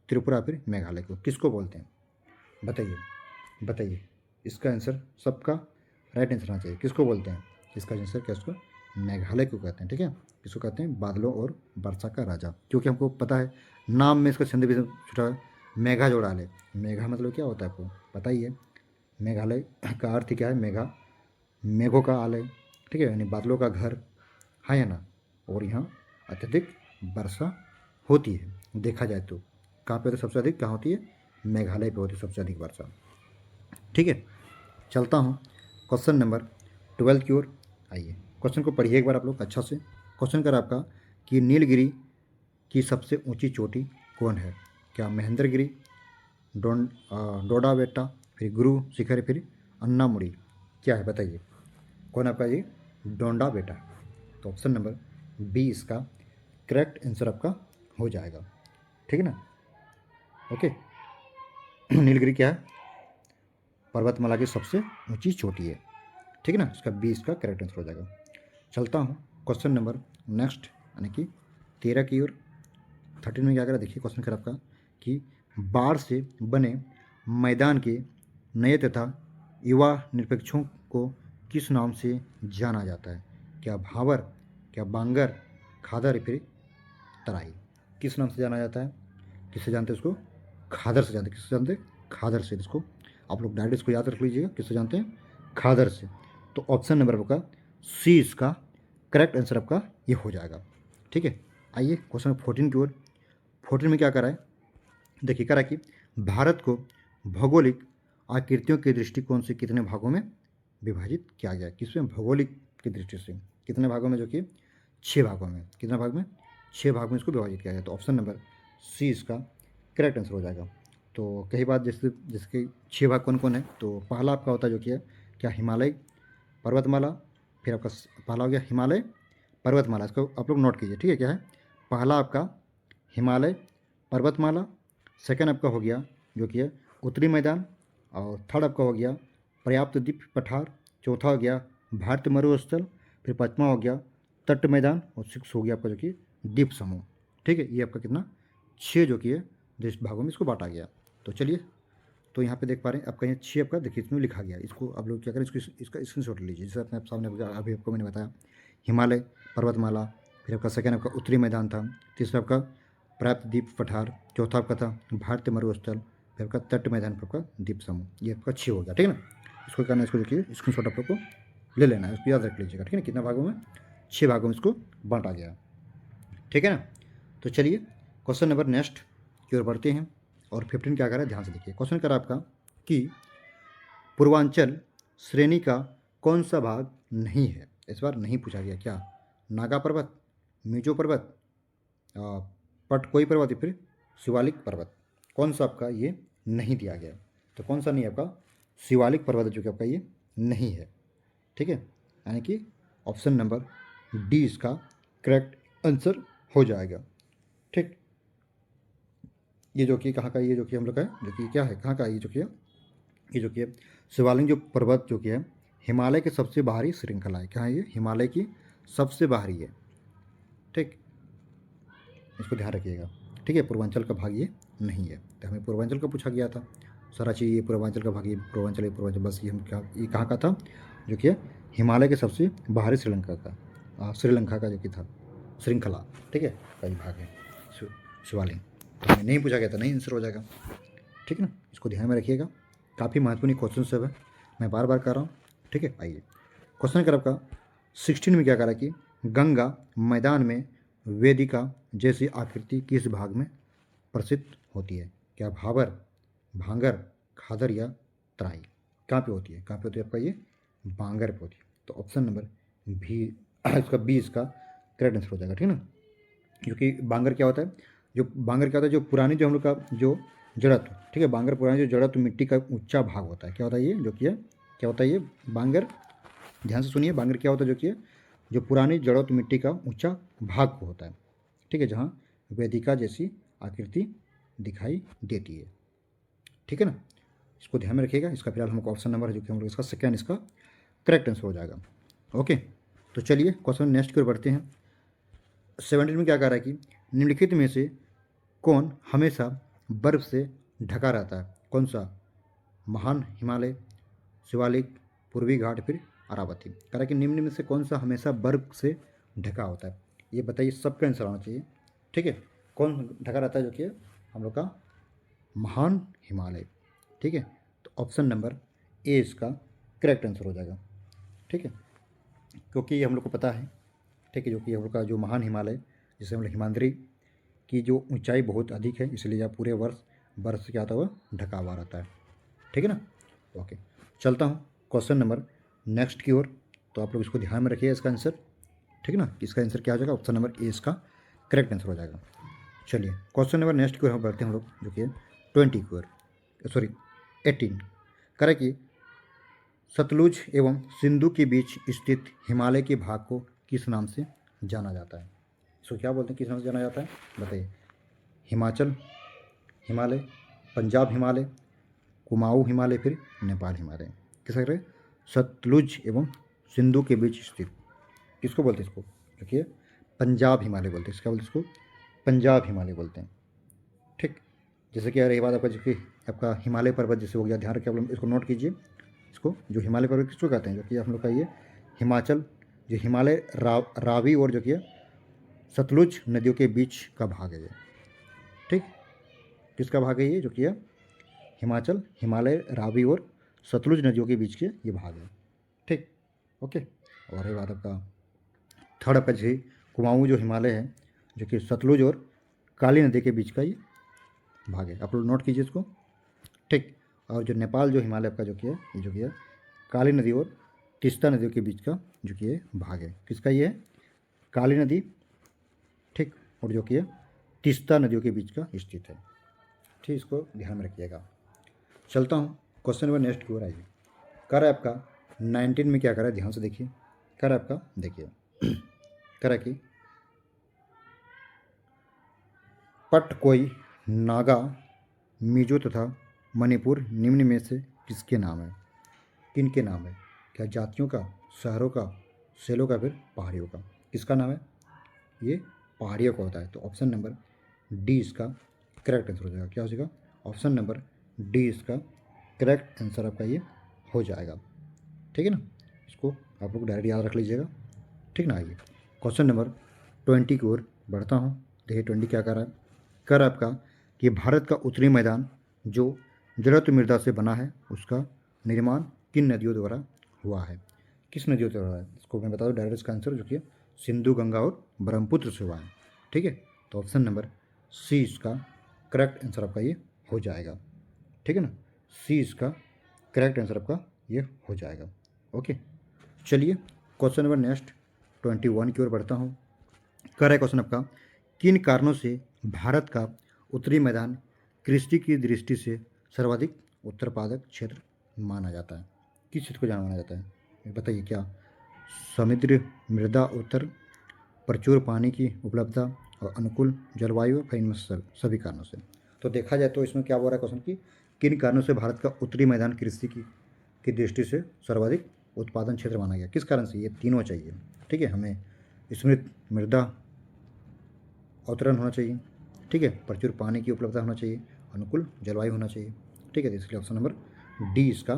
त्रिपुरा, फिर मेघालय को? किसको बोलते हैं? बताइए बताइए। इसका आंसर सबका राइट आंसर आना चाहिए। किसको बोलते हैं? इसका आंसर क्या? उसको मेघालय को कहते हैं। ठीक है, किसको कहते हैं? बादलों और वर्षा का राजा। क्योंकि हमको पता है नाम में इसका छंद भी छुटा मेघा जोड़ा ले। मेघा मतलब क्या होता है आपको पता ही है। मेघालय का अर्थ क्या है? मेघा, मेघों का आलय। ठीक है, यानी बादलों का घर है ना। और यहाँ अत्यधिक वर्षा होती है, देखा जाए तो कहाँ पे? तो सबसे अधिक कहाँ होती है? मेघालय पे होती है सबसे अधिक वर्षा। ठीक है, चलता हूँ क्वेश्चन नंबर 12 की ओर। आइए क्वेश्चन को पढ़िए एक बार आप लोग अच्छा से। क्वेश्चन कर आपका कि नीलगिरी की सबसे ऊंची चोटी कौन है? क्या महेंद्रगिरी, डोडा बेटा, फिर गुरु शिखर, फिर अन्नामुड़ी। क्या है बताइए, कौन आपका ये डोंडा बेटा? तो ऑप्शन नंबर बी इसका करेक्ट आंसर आपका हो जाएगा। ठीक है ना? ओके। नीलगिरी क्या है? पर्वतमाला की सबसे ऊंची चोटी है। ठीक है ना? इसका बी इसका करेक्ट आंसर हो जाएगा। चलता हूँ क्वेश्चन नंबर नेक्स्ट, यानी कि 13 की ओर। 13 में क्या करा देखिए क्वेश्चन कर आपका कि बाढ़ से बने मैदान के नए तथा युवा निरपेक्षों को किस नाम से जाना जाता है? क्या भावर, क्या बांगर, खादर या फिर तराई? किस नाम से जाना जाता है? किससे जानते हैं उसको? खादर से जानते हैं। किससे जानते हैं? खादर से। इसको आप लोग डायरेक्ट इसको याद रख लीजिएगा, किससे जानते हैं? खादर से। तो ऑप्शन नंबर आपका सी इसका करेक्ट आंसर आपका ये हो जाएगा। ठीक है, आइए क्वेश्चन 14 की ओर। 14 में क्या करा है देखिए, करा कि भारत को भौगोलिक आकृतियों के दृष्टिकोण से कितने भागों में विभाजित किया गया? किसमें? भौगोलिक की दृष्टि से कितने भागों में? जो कि 6 भागों में। कितने भाग में? 6 भाग में इसको विभाजित किया गया। तो ऑप्शन नंबर सी इसका करेक्ट आंसर हो जाएगा। तो कई बात जैसे जिसके 6 भाग कौन कौन है, तो पहला आपका होता है जो कि है क्या, हिमालय पर्वतमाला। फिर आपका पहला हो गया हिमालय पर्वतमाला, इसको आप लोग नोट कीजिए। ठीक है, क्या है? पहला आपका हिमालय पर्वतमाला, सेकंड आपका हो गया जो कि है उत्तरी मैदान, और थर्ड आपका हो गया पर्याप्त द्वीप पठार, चौथा हो गया भारतीय मरुस्थल, फिर पाँचवा हो गया तट मैदान, और सिक्स हो गया आपका जो कि द्वीप समूह। ठीक है, ये आपका कितना 6 जो कि है देश भागों में इसको बांटा गया। तो चलिए, तो यहाँ पे देख पा रहे हैं आपका यहाँ 6 आपका देखिए इसमें लिखा गया। इसको आप लोग क्या करें, इसको इसका स्क्रीनशॉट लीजिए। जैसे अपने सामने अभी आपको मैंने बताया हिमालय पर्वतमाला, फिर आपका सेकंड आपका उत्तरी मैदान था, तीसरा आपका पर्याप्त द्वीप पठार, चौथा आपका था भारतीय मरुस्थल, फिर आपका तट मैदान पर आपका द्वीप समूह। ये आपका 6 हो गया। ठीक है ना? इसको करना, इसको देखिए स्क्रीनशॉट आप लोग को ले लेना है, इसको याद रख लीजिएगा। ठीक है ना? कितना भागों में? 6 भागों में इसको बांटा गया। ठीक है ना? तो चलिए क्वेश्चन नंबर नेक्स्ट की ओर बढ़ते हैं। और 15 क्या करा है ध्यान से देखिए। क्वेश्चन करा आपका कि पूर्वांचल श्रेणी का कौन सा भाग नहीं है? इस बार नहीं पूछा गया। क्या? नागा पर्वत, मिजो पर्वत, पटकोई पर्वत या फिर शिवालिक पर्वत? कौन सा आपका ये नहीं दिया गया? तो कौन सा नहीं है आपका? शिवालिक पर्वत जो कि आपका ये नहीं है। ठीक है, यानी कि ऑप्शन नंबर डी इसका करेक्ट आंसर हो जाएगा। ठीक, ये जो कि कहाँ का, ये जो कि हम लोग का है जो कि क्या है, कहाँ का ये जो कि है, ये जो कि है शिवालिक जो पर्वत जो कि है हिमालय के सबसे बाहरी श्रृंखला है। क्या है ये? हिमालय की सबसे बाहरी है। ठीक, इसको ध्यान रखिएगा। ठीक है, पूर्वांचल का भाग ये नहीं है। तो हमें पूर्वांचल का पूछा गया था सारा चीज़, ये पूर्वांचल का भाग, ये पूर्वांचल, ये पूर्वांचल, बस ये हम क्या, ये कहाँ का था जो कि है हिमालय के सबसे बाहरी श्रीलंका का, श्रीलंका का जो कि था श्रृंखला। ठीक है, का ये भाग है शिवालिक। तो हमें नहीं पूछा गया था, नहीं आंसर हो जाएगा। ठीक है ना? इसको ध्यान में रखिएगा, काफ़ी महत्वपूर्ण क्वेश्चन सब है, मैं बार बार कर रहा हूँ। ठीक है, आइए क्वेश्चन कर आपका 16 में क्या करा कि गंगा मैदान में वेदिका जैसी आकृति किस भाग में प्रसिद्ध होती है? क्या भाबर, भांगर, खादर या तराई? कहाँ पे होती है? कहाँ पे होती है आपका ये? बांगर पे होती है। तो ऑप्शन नंबर भी इसका बी इसका करेक्ट आंसर हो जाएगा। ठीक है ना? क्योंकि बांगर क्या होता है, जो बांगर क्या होता है, जो पुरानी जो हम लोग का जो जड़त्व, ठीक है, बांगर पुरानी जो जड़त्व मिट्टी का ऊंचा भाग होता है। क्या होता है ये जो कि है, क्या होता है ये बांगर? ध्यान से सुनिए, बांगर क्या होता है जो कि है जो पुरानी जड़त्व मिट्टी का ऊंचा भाग को होता है। ठीक है, जहाँ वेदिका जैसी आकृति दिखाई देती है। ठीक है ना? इसको ध्यान में रखिएगा। इसका फिलहाल हमको ऑप्शन नंबर है जो कि हम लोग इसका सेकेंड इसका करेक्ट आंसर हो जाएगा। ओके, तो चलिए क्वेश्चन नेक्स्ट की ओर बढ़ते हैं। 17 में क्या कह रहा है कि निम्नलिखित में से कौन हमेशा बर्फ से ढका रहता है? कौन सा? महान हिमालय, शिवालिक, पूर्वी घाट, फिर अरावती? कह रहा है कि निम्न में से कौन सा हमेशा बर्फ से ढका होता है? ये बताइए, सबका आंसर होना चाहिए। ठीक है, कौन ढका रहता है जो कि है हम लोग का महान हिमालय। ठीक है, तो ऑप्शन नंबर ए इसका करेक्ट आंसर हो जाएगा। ठीक है, क्योंकि ये हम लोग को पता है। ठीक है, जो कि हम लोग का जो महान हिमालय, जिसे हम लोग हिमाद्री की जो ऊंचाई बहुत अधिक है, इसलिए यह पूरे वर्ष बर्फ से क्या होता हुआ ढका हुआ रहता है। ठीक है ना? ओके, चलता हूँ क्वेश्चन नंबर नेक्स्ट की ओर। तो आप लोग इसको ध्यान में रखिए इसका आंसर। ठीक है ना? इसका आंसर क्या हो जाएगा? ऑप्शन नंबर ए इसका करेक्ट आंसर हो जाएगा। चलिए क्वेश्चन नंबर नेक्स्ट की ओर हम बढ़ते हैं हम लोग जो कि 20 की ओर। सॉरी 18 कह रहा है कि सतलुज एवं सिंधु के बीच स्थित हिमालय के भाग को किस नाम से जाना जाता है? इसको क्या बोलते हैं, किस नाम से जाना जाता है बताइए? हिमाचल हिमालय, पंजाब हिमालय, कुमाऊं हिमालय, फिर नेपाल हिमालय। किस कह रहे हैं? सतलुज एवं सिंधु के बीच स्थित, किसको बोलते हैं? इसको देखिए पंजाब हिमालय बोलते हैं। इसका बोलते हैं? इसको पंजाब हिमालय बोलते हैं। ठीक, जैसे कि रही बात आपका जो कि आपका हिमालय पर्वत जैसे हो गया, ध्यान रखिए आप लोग इसको नोट कीजिए। इसको जो हिमालय पर्वत किसको कहते हैं, जो कि हम लोग का ये हिमाचल जो हिमालय रावी और जो कि सतलुज नदियों के बीच का भाग है ये। ठीक, किसका भाग है ये? जो कि हिमाचल, हिमालय, रावी और सतलुज नदियों के बीच के ये भाग है। ठीक, ओके। और रही बात आपका थर्ड आपका जी कुमाऊं जो हिमालय है, जो कि सतलुज और काली नदी के बीच का ये भाग है। आप लोग नोट कीजिए इसको। ठीक, और जो नेपाल जो हिमालय आपका जो कि है ये जो कि है काली नदी और तीस्ता नदियों के बीच का जो कि ये भाग है। किसका ये है? काली नदी, ठीक, और जो कि है तीस्ता नदियों के बीच का स्थित है। ठीक, इसको ध्यान में रखिएगा। चलता हूँ क्वेश्चन नंबर नेक्स्ट की ओर आइए। कर है आपका 19 में क्या करा है, ध्यान से देखिए। कर है आपका देखिए करा कि पट कोई, नागा, मिजो तथा मणिपुर निम्न में से किसके नाम है? किन के नाम है? क्या जातियों का, शहरों का, सेलों का, फिर पहाड़ियों का? किसका नाम है? ये पहाड़ियों का होता है। तो ऑप्शन नंबर डी इसका करेक्ट आंसर हो जाएगा। क्या हो जाएगा? ऑप्शन नंबर डी इसका करेक्ट आंसर आपका ये हो जाएगा। ठीक है ना, इसको आप लोग डायरेक्ट याद रख लीजिएगा। ठीक ना, आइए क्वेश्चन नंबर 20 की ओर बढ़ता हूँ। देखिए 20 क्या कर रहा है। कर आपका कि भारत का उत्तरी मैदान जो जलत्व मृदा से बना है उसका निर्माण किन नदियों द्वारा हुआ है? किस नदियों द्वारा हुआ है? इसको मैं बता दूँ डायरेक्ट इसका आंसर जो कि सिंधु, गंगा और ब्रह्मपुत्र से हुआ है। ठीक है, तो ऑप्शन नंबर सी इसका करेक्ट आंसर आपका ये हो जाएगा। ठीक है ना, सी इसका करेक्ट आंसर आपका ये हो जाएगा। ओके, चलिए क्वेश्चन नंबर नेक्स्ट 21 की ओर बढ़ता हूँ। कर है क्वेश्चन आपका किन कारणों से भारत का उत्तरी मैदान कृषि की दृष्टि से सर्वाधिक उत्पादक क्षेत्र माना जाता है? किस क्षेत्र को माना जाता है ये बताइए? क्या समुद्र मृदा उत्तर, प्रचुर पानी की उपलब्धता और अनुकूल जलवायु, फिर इनमें सभी कारणों से? तो देखा जाए तो इसमें क्या बोल रहा है क्वेश्चन की किन कारणों से भारत का उत्तरी मैदान कृषि की दृष्टि से सर्वाधिक उत्पादन क्षेत्र माना गया? किस कारण से? ये तीनों चाहिए। ठीक है, हमें समृद्ध मृदा अवतरण होना चाहिए, ठीक है, प्रचुर पानी की उपलब्धता होना चाहिए, अनुकूल जलवायु होना चाहिए। ठीक है, तो इसलिए ऑप्शन नंबर डी इसका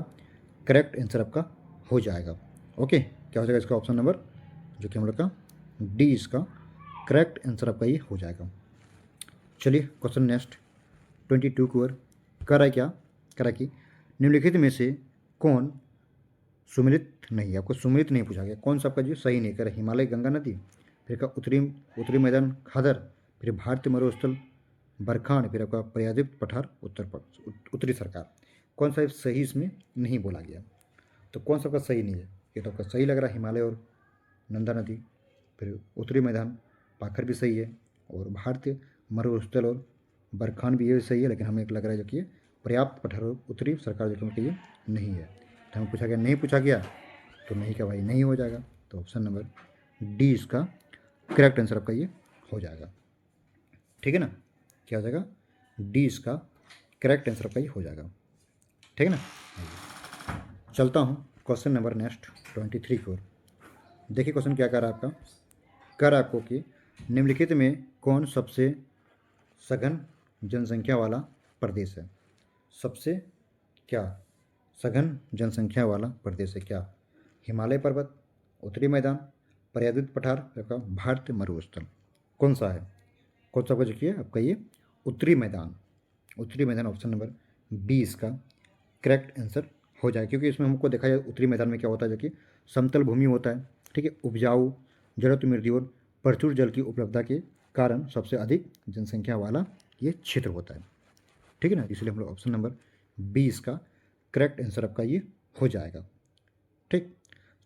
करेक्ट आंसर आपका हो जाएगा। ओके, क्या हो जाएगा इसका ऑप्शन नंबर जो कि हम लोग का डी इसका करेक्ट आंसर आपका ये हो जाएगा। चलिए क्वेश्चन नेक्स्ट 22 की ओर कर है क्या? करा कि निम्नलिखित में से कौन सुमिलित नहीं है? आपको सुमिलित नहीं पूछा गया, कौन सा आपका जो सही नहीं? करा हिमालय गंगा नदी, फिर का उत्तरी मैदान खादर, फिर भारतीय मरुस्थल बरखान, फिर आपका पर्यादित पठार उत्तरी सरकार। कौन सा सही इसमें नहीं बोला गया? तो कौन सा आपका सही नहीं है? ये तो आपका सही लग रहा है हिमालय और नंदा नदी, फिर उत्तरी मैदान पाखर भी सही है, और भारतीय मरुस्थल और बरखान भी ये सही है, लेकिन हमें एक लग रहा है जो कि पर्याप्त पठार उत्तरी सरकार जो कि ये नहीं है। तो हमें पूछा गया, नहीं पूछा गया तो नहीं का भाई नहीं हो जाएगा। तो ऑप्शन नंबर डी इसका करेक्ट आंसर आपका ये हो जाएगा। ठीक है ना, क्या हो जाएगा? डी इसका करेक्ट आंसर आपका ये हो जाएगा। ठीक है ना, चलता हूँ क्वेश्चन नंबर नेक्स्ट 23 की ओर। देखिए क्वेश्चन क्या कर रहा है आपका। कर आपको कि निम्नलिखित में कौन सबसे सघन जनसंख्या वाला प्रदेश है? सबसे क्या सघन जनसंख्या वाला प्रदेश है? क्या हिमालय पर्वत, उत्तरी मैदान, पर्यादित पठार, आपका भारतीय मरुस्थल? कौन सा है? कौन सा जो किया आपका ये उत्तरी मैदान? उत्तरी मैदान ऑप्शन नंबर बी इसका करेक्ट आंसर हो जाए, क्योंकि इसमें हमको देखा जाए उत्तरी मैदान में क्या होता है जो कि समतल भूमि होता है, ठीक है, उपजाऊ, जलत्व मृदु और प्रचुर जल की उपलब्धता के कारण सबसे अधिक जनसंख्या वाला ये क्षेत्र होता है। ठीक है ना, इसलिए हम लोग ऑप्शन नंबर बी इसका करेक्ट आंसर आपका ये हो जाएगा। ठीक,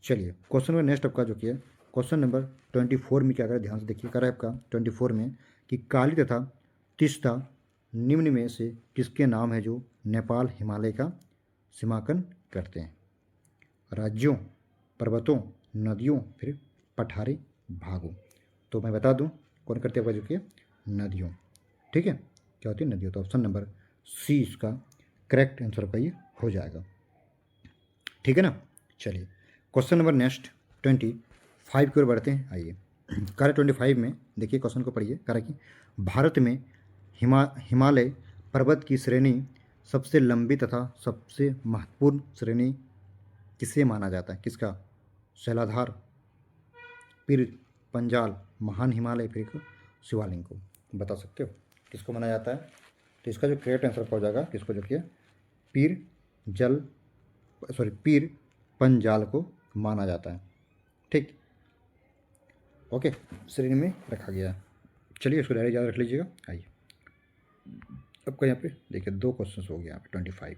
चलिए क्वेश्चन नंबर नेक्स्ट आपका जो कि है क्वेश्चन नंबर 24 में क्या करें, ध्यान से देखिए। करा है आपका 24 में कि काली तथा तीस्ता निम्न में से किसके नाम है जो नेपाल हिमालय का सीमांकन करते हैं। राज्यों, पर्वतों, नदियों, फिर पठारी भागों। तो मैं बता दूं कौन करते हैं जो कि नदियों। ठीक है, क्या होती है नदियों। तो ऑप्शन नंबर सी इसका करेक्ट आंसर का ये हो जाएगा। ठीक है ना। चलिए क्वेश्चन नंबर नेक्स्ट 25 की ओर बढ़ते हैं। आइए कार्य 25 में देखिए क्वेश्चन को पढ़िए। कार्य की भारत में हिमालय पर्वत की श्रेणी सबसे लंबी तथा सबसे महत्वपूर्ण श्रेणी किसे माना जाता है? किसका? शैलाधार, पीर पंजाल, महान हिमालय, फिर शिवालिंग को बता सकते हो किसको माना जाता है? तो इसका जो करेक्ट आंसर हो जाएगा किसको, जो कि पीर पंजाल को माना जाता है। ठीक, ओके, श्रेणी में रखा गया है। चलिए इसको डायरेक्ट याद रख लीजिएगा। आइए आपका यहाँ पे देखिए 2 क्वेश्चन हो गया यहाँ पे 25।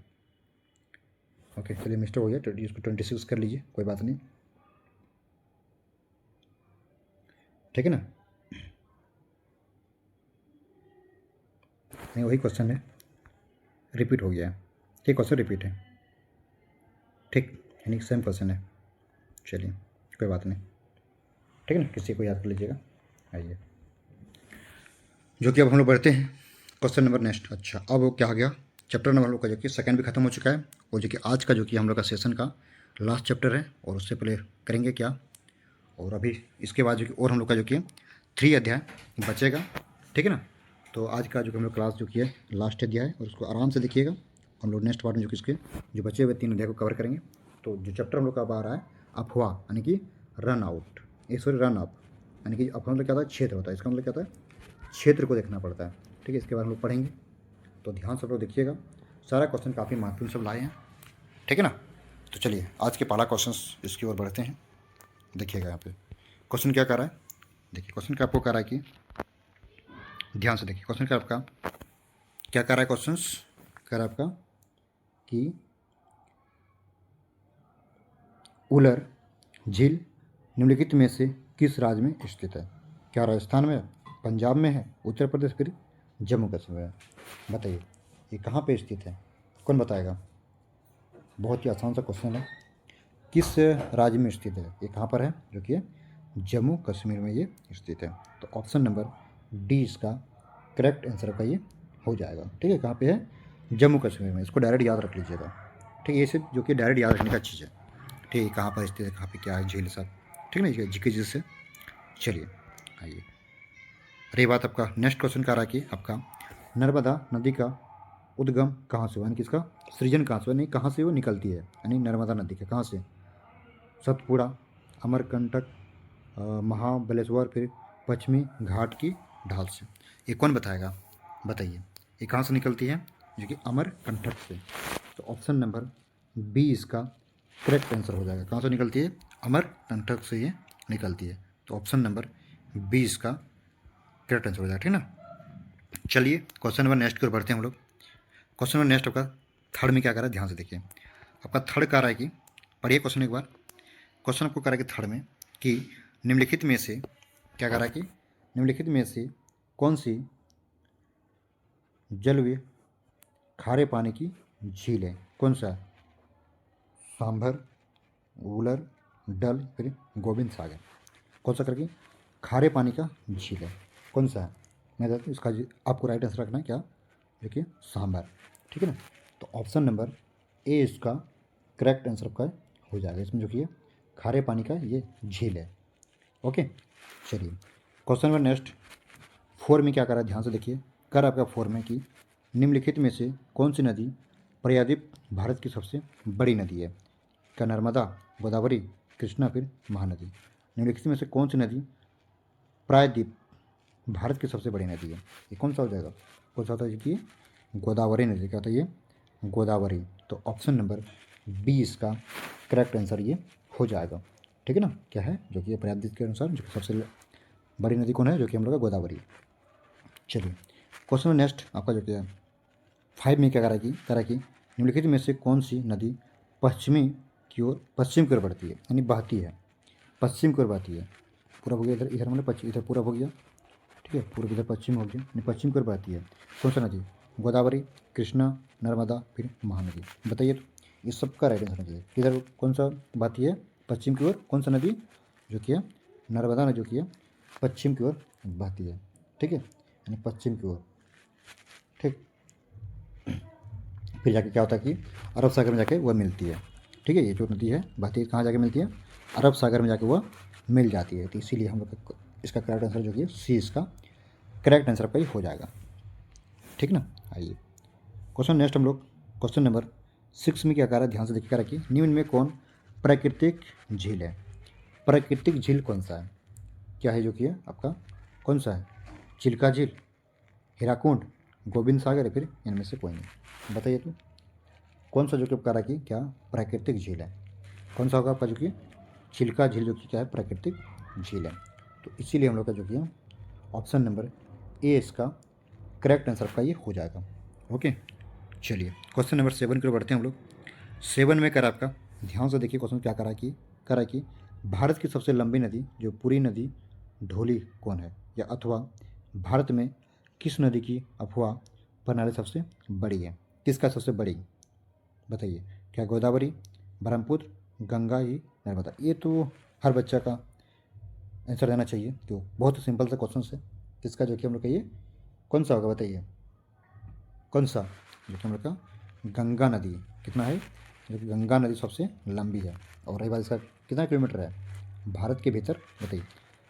ओके चलिए मिस्टेक हो गया, इसको 26 कर लीजिए, कोई बात नहीं। ठीक है ना। नहीं वही क्वेश्चन है, रिपीट हो गया है। ये क्वेश्चन रिपीट है। ठीक, यानी सेम क्वेश्चन है। चलिए कोई बात नहीं। ठीक है ना, किसी को याद कर लीजिएगा। आइए जो कि अब हम लोग बढ़ते हैं क्वेश्चन नंबर नेक्स्ट। अच्छा अब वो क्या आ गया, चैप्टर नंबर हम लोग का जो कि सेकंड भी खत्म हो चुका है, और जो कि आज का जो कि हम लोग का सेशन का लास्ट चैप्टर है। और उससे पहले करेंगे क्या, और अभी इसके बाद जो कि और हम लोग का जो कि 3 अध्याय बचेगा। ठीक है ना। तो आज का जो कि हम लोग क्लास जो कि है लास्ट अध्याय है, और उसको आराम से देखिएगा। हम लोग नेक्स्ट पार्ट में जो कि इसके जो बचे हुए 3 अध्याय को कवर करेंगे। तो जो चैप्टर हम लोग का अब आ रहा है अफवाह, यानी कि रन आउट, रन अप, यानी कि अफवाह मतलब क्या होता है? क्षेत्र होता है। इसका मतलब क्या होता है? क्षेत्र को देखना पड़ता है। ठीक है, इसके बारे में हम लोग पढ़ेंगे, तो ध्यान से लोग देखिएगा। सारा क्वेश्चन काफ़ी महत्वपूर्ण सब लाए हैं। ठीक है ना। तो चलिए आज के पहला क्वेश्चन इसकी ओर बढ़ते हैं। देखिएगा यहाँ पे क्वेश्चन क्या कर रहा है। देखिए क्वेश्चन क्या आपको कर रहा है कि ध्यान से देखिए क्वेश्चन क्या आपका क्या कर रहा है। क्वेश्चन कर रहा है आपका कि उलर झील निम्नलिखित में से किस राज्य में स्थित है? क्या राजस्थान में, पंजाब में है, उत्तर प्रदेश, फिर जम्मू कश्मीर है? बताइए ये कहाँ पे स्थित है, कौन बताएगा? बहुत ही आसान सा क्वेश्चन है। किस राज्य में स्थित है, ये कहाँ पर है? जो कि जम्मू कश्मीर में ये स्थित है। तो ऑप्शन नंबर डी इसका करेक्ट आंसर का ये हो जाएगा। ठीक है, कहाँ पे है? जम्मू कश्मीर में। इसको डायरेक्ट याद रख लीजिएगा। ठीक है, ये सिर्फ जो कि डायरेक्ट याद रखने का चीज़ है। ठीक है, कहाँ पर स्थित है, कहाँ पे क्या है, झील सब। ठीक है ना, जीके जी से। चलिए आइए, रही बात आपका नेक्स्ट क्वेश्चन का रहा कि आपका नर्मदा नदी का उद्गम कहाँ से हुआ, यानी कि इसका सृजन कहाँ से हुआ, नहीं कहाँ से वो निकलती है, यानी नर्मदा नदी के कहाँ से? सतपुड़ा, अमरकंटक, महाबलेश्वर, फिर पश्चिमी घाट की ढाल से। ये कौन बताएगा? बताइए ये कहाँ से निकलती है? जो कि अमरकंटक से। तो ऑप्शन नंबर बी इसका करेक्ट आंसर हो जाएगा। कहाँ से निकलती है? अमरकंटक से ये निकलती है। तो ऑप्शन नंबर बी इसका करेक्ट आंसर हो जाएगा। ठीक है ना। चलिए क्वेश्चन नंबर नेक्स्ट की ओर बढ़ते हैं हम लोग। क्वेश्चन नंबर नेक्स्ट आपका थर्ड में क्या कर रहा है, ध्यान से देखिए। आपका थर्ड कह रहा है कि पढ़िए क्वेश्चन एक बार। क्वेश्चन आपको कह रहा है कि थर्ड में कि निम्नलिखित में से क्या कह रहा है कि निम्नलिखित में से कौन सी जलवीय खारे पानी की झील है? कौन सा? सांभर, वुलर, डल, फिर गोविंद सागर। कौन सा करके खारे पानी का झील है, कौन सा है? मैं बताता हूँ इसका आपको राइट आंसर रखना है क्या? देखिए सांभर। ठीक है ना। तो ऑप्शन नंबर ए इसका करेक्ट आंसर का हो जाएगा। इसमें जो कि ये खारे पानी का ये झील है। ओके चलिए क्वेश्चन नंबर नेक्स्ट 4 में क्या कर रहा है, ध्यान से देखिए। कर आपका 4 में कि निम्नलिखित में से कौन सी नदी प्रायद्वीप भारत की सबसे बड़ी नदी है? क्या नर्मदा, गोदावरी, कृष्णा, फिर महानदी? निम्नलिखित में से कौन सी नदी प्रायद्वीप भारत की सबसे बड़ी नदी है? ये कौन सा हो जाएगा? कौन सा होता है कि गोदावरी नदी। क्या होता है ये? गोदावरी। तो ऑप्शन नंबर बी इसका करेक्ट आंसर ये हो जाएगा। ठीक है ना। क्या है? जो कि प्रायद्वीप के अनुसार जो कि सबसे बड़ी नदी कौन है? जो कि हम लोग का गोदावरी। चलिए क्वेश्चन नेक्स्ट आपका जो कि 5 में क्या करा कि निम्नलिखित में से कौन सी नदी पश्चिम की ओर बढ़ती है, यानी बहती है, पश्चिम की ओर बहती है। पूरब हो गया इधर मतलब पश्चिम, इधर पूरब हो गया। ठीक है, पूर्व इधर पश्चिम हो गया, यानी पश्चिम की ओर बहती है। कौन सा नदी? गोदावरी, कृष्णा, नर्मदा, फिर महानदी। बताइए तो ये सबका राइट आंसर चाहिए। किधर कौन सा बहती है पश्चिम की ओर, कौन सा नदी जो कि है नर्मदा नदी जो कि है पश्चिम की ओर बहती है, ठीक है, यानी पश्चिम की ओर। ठीक, फिर जाके क्या होता है कि अरब सागर में जाके वह मिलती है, ठीक है। ये जो नदी है बहती है कहाँ जाके मिलती है, अरब सागर में जाके वह मिल जाती है। तो इसीलिए हम लोग इसका करेक्ट आंसर जो कि सी इसका करेक्ट आंसर आपका ही हो जाएगा, ठीक ना। आइए क्वेश्चन नेक्स्ट हम लोग क्वेश्चन नंबर 6 में क्या कह रहा है, ध्यान से देखिए। रखिए निम्न में कौन प्राकृतिक झील है। प्राकृतिक झील कौन सा है, क्या है जो कि है आपका कौन सा है, चिल्का झील, हीराकुंड, गोविंद सागर या फिर इनमें से कोई नहीं। बताइए तो कौन सा जो कि आप कह रहा है कि क्या प्राकृतिक झील है, कौन सा होगा आपका जो कि चिल्का झील जो कि क्या है प्राकृतिक झील है। तो इसीलिए हम लोग का जो कि ऑप्शन नंबर ए इसका करेक्ट आंसर आपका ये हो जाएगा। ओके, चलिए क्वेश्चन नंबर 7 की ओर बढ़ते हैं हम लोग। 7 में करा आपका, ध्यान से देखिए क्वेश्चन क्या करा कि भारत की सबसे लंबी नदी जो पूरी नदी ढोली कौन है, या अथवा भारत में किस नदी की अफवाह प्रणाली सबसे बड़ी है, किसका सबसे बड़ी। बताइए क्या गोदावरी, ब्रह्मपुत्र, गंगा ही नर्मदा। ये तो हर बच्चा का आंसर देना चाहिए, तो बहुत सिंपल सा क्वेश्चन है। किसका जो कि हम लोग कहिए कौन सा होगा, बताइए कौन सा जो कि हम लोग का गंगा नदी कितना है, जो कि गंगा नदी सबसे लंबी है। और रही बात इसका कितना किलोमीटर है भारत के भीतर, बताइए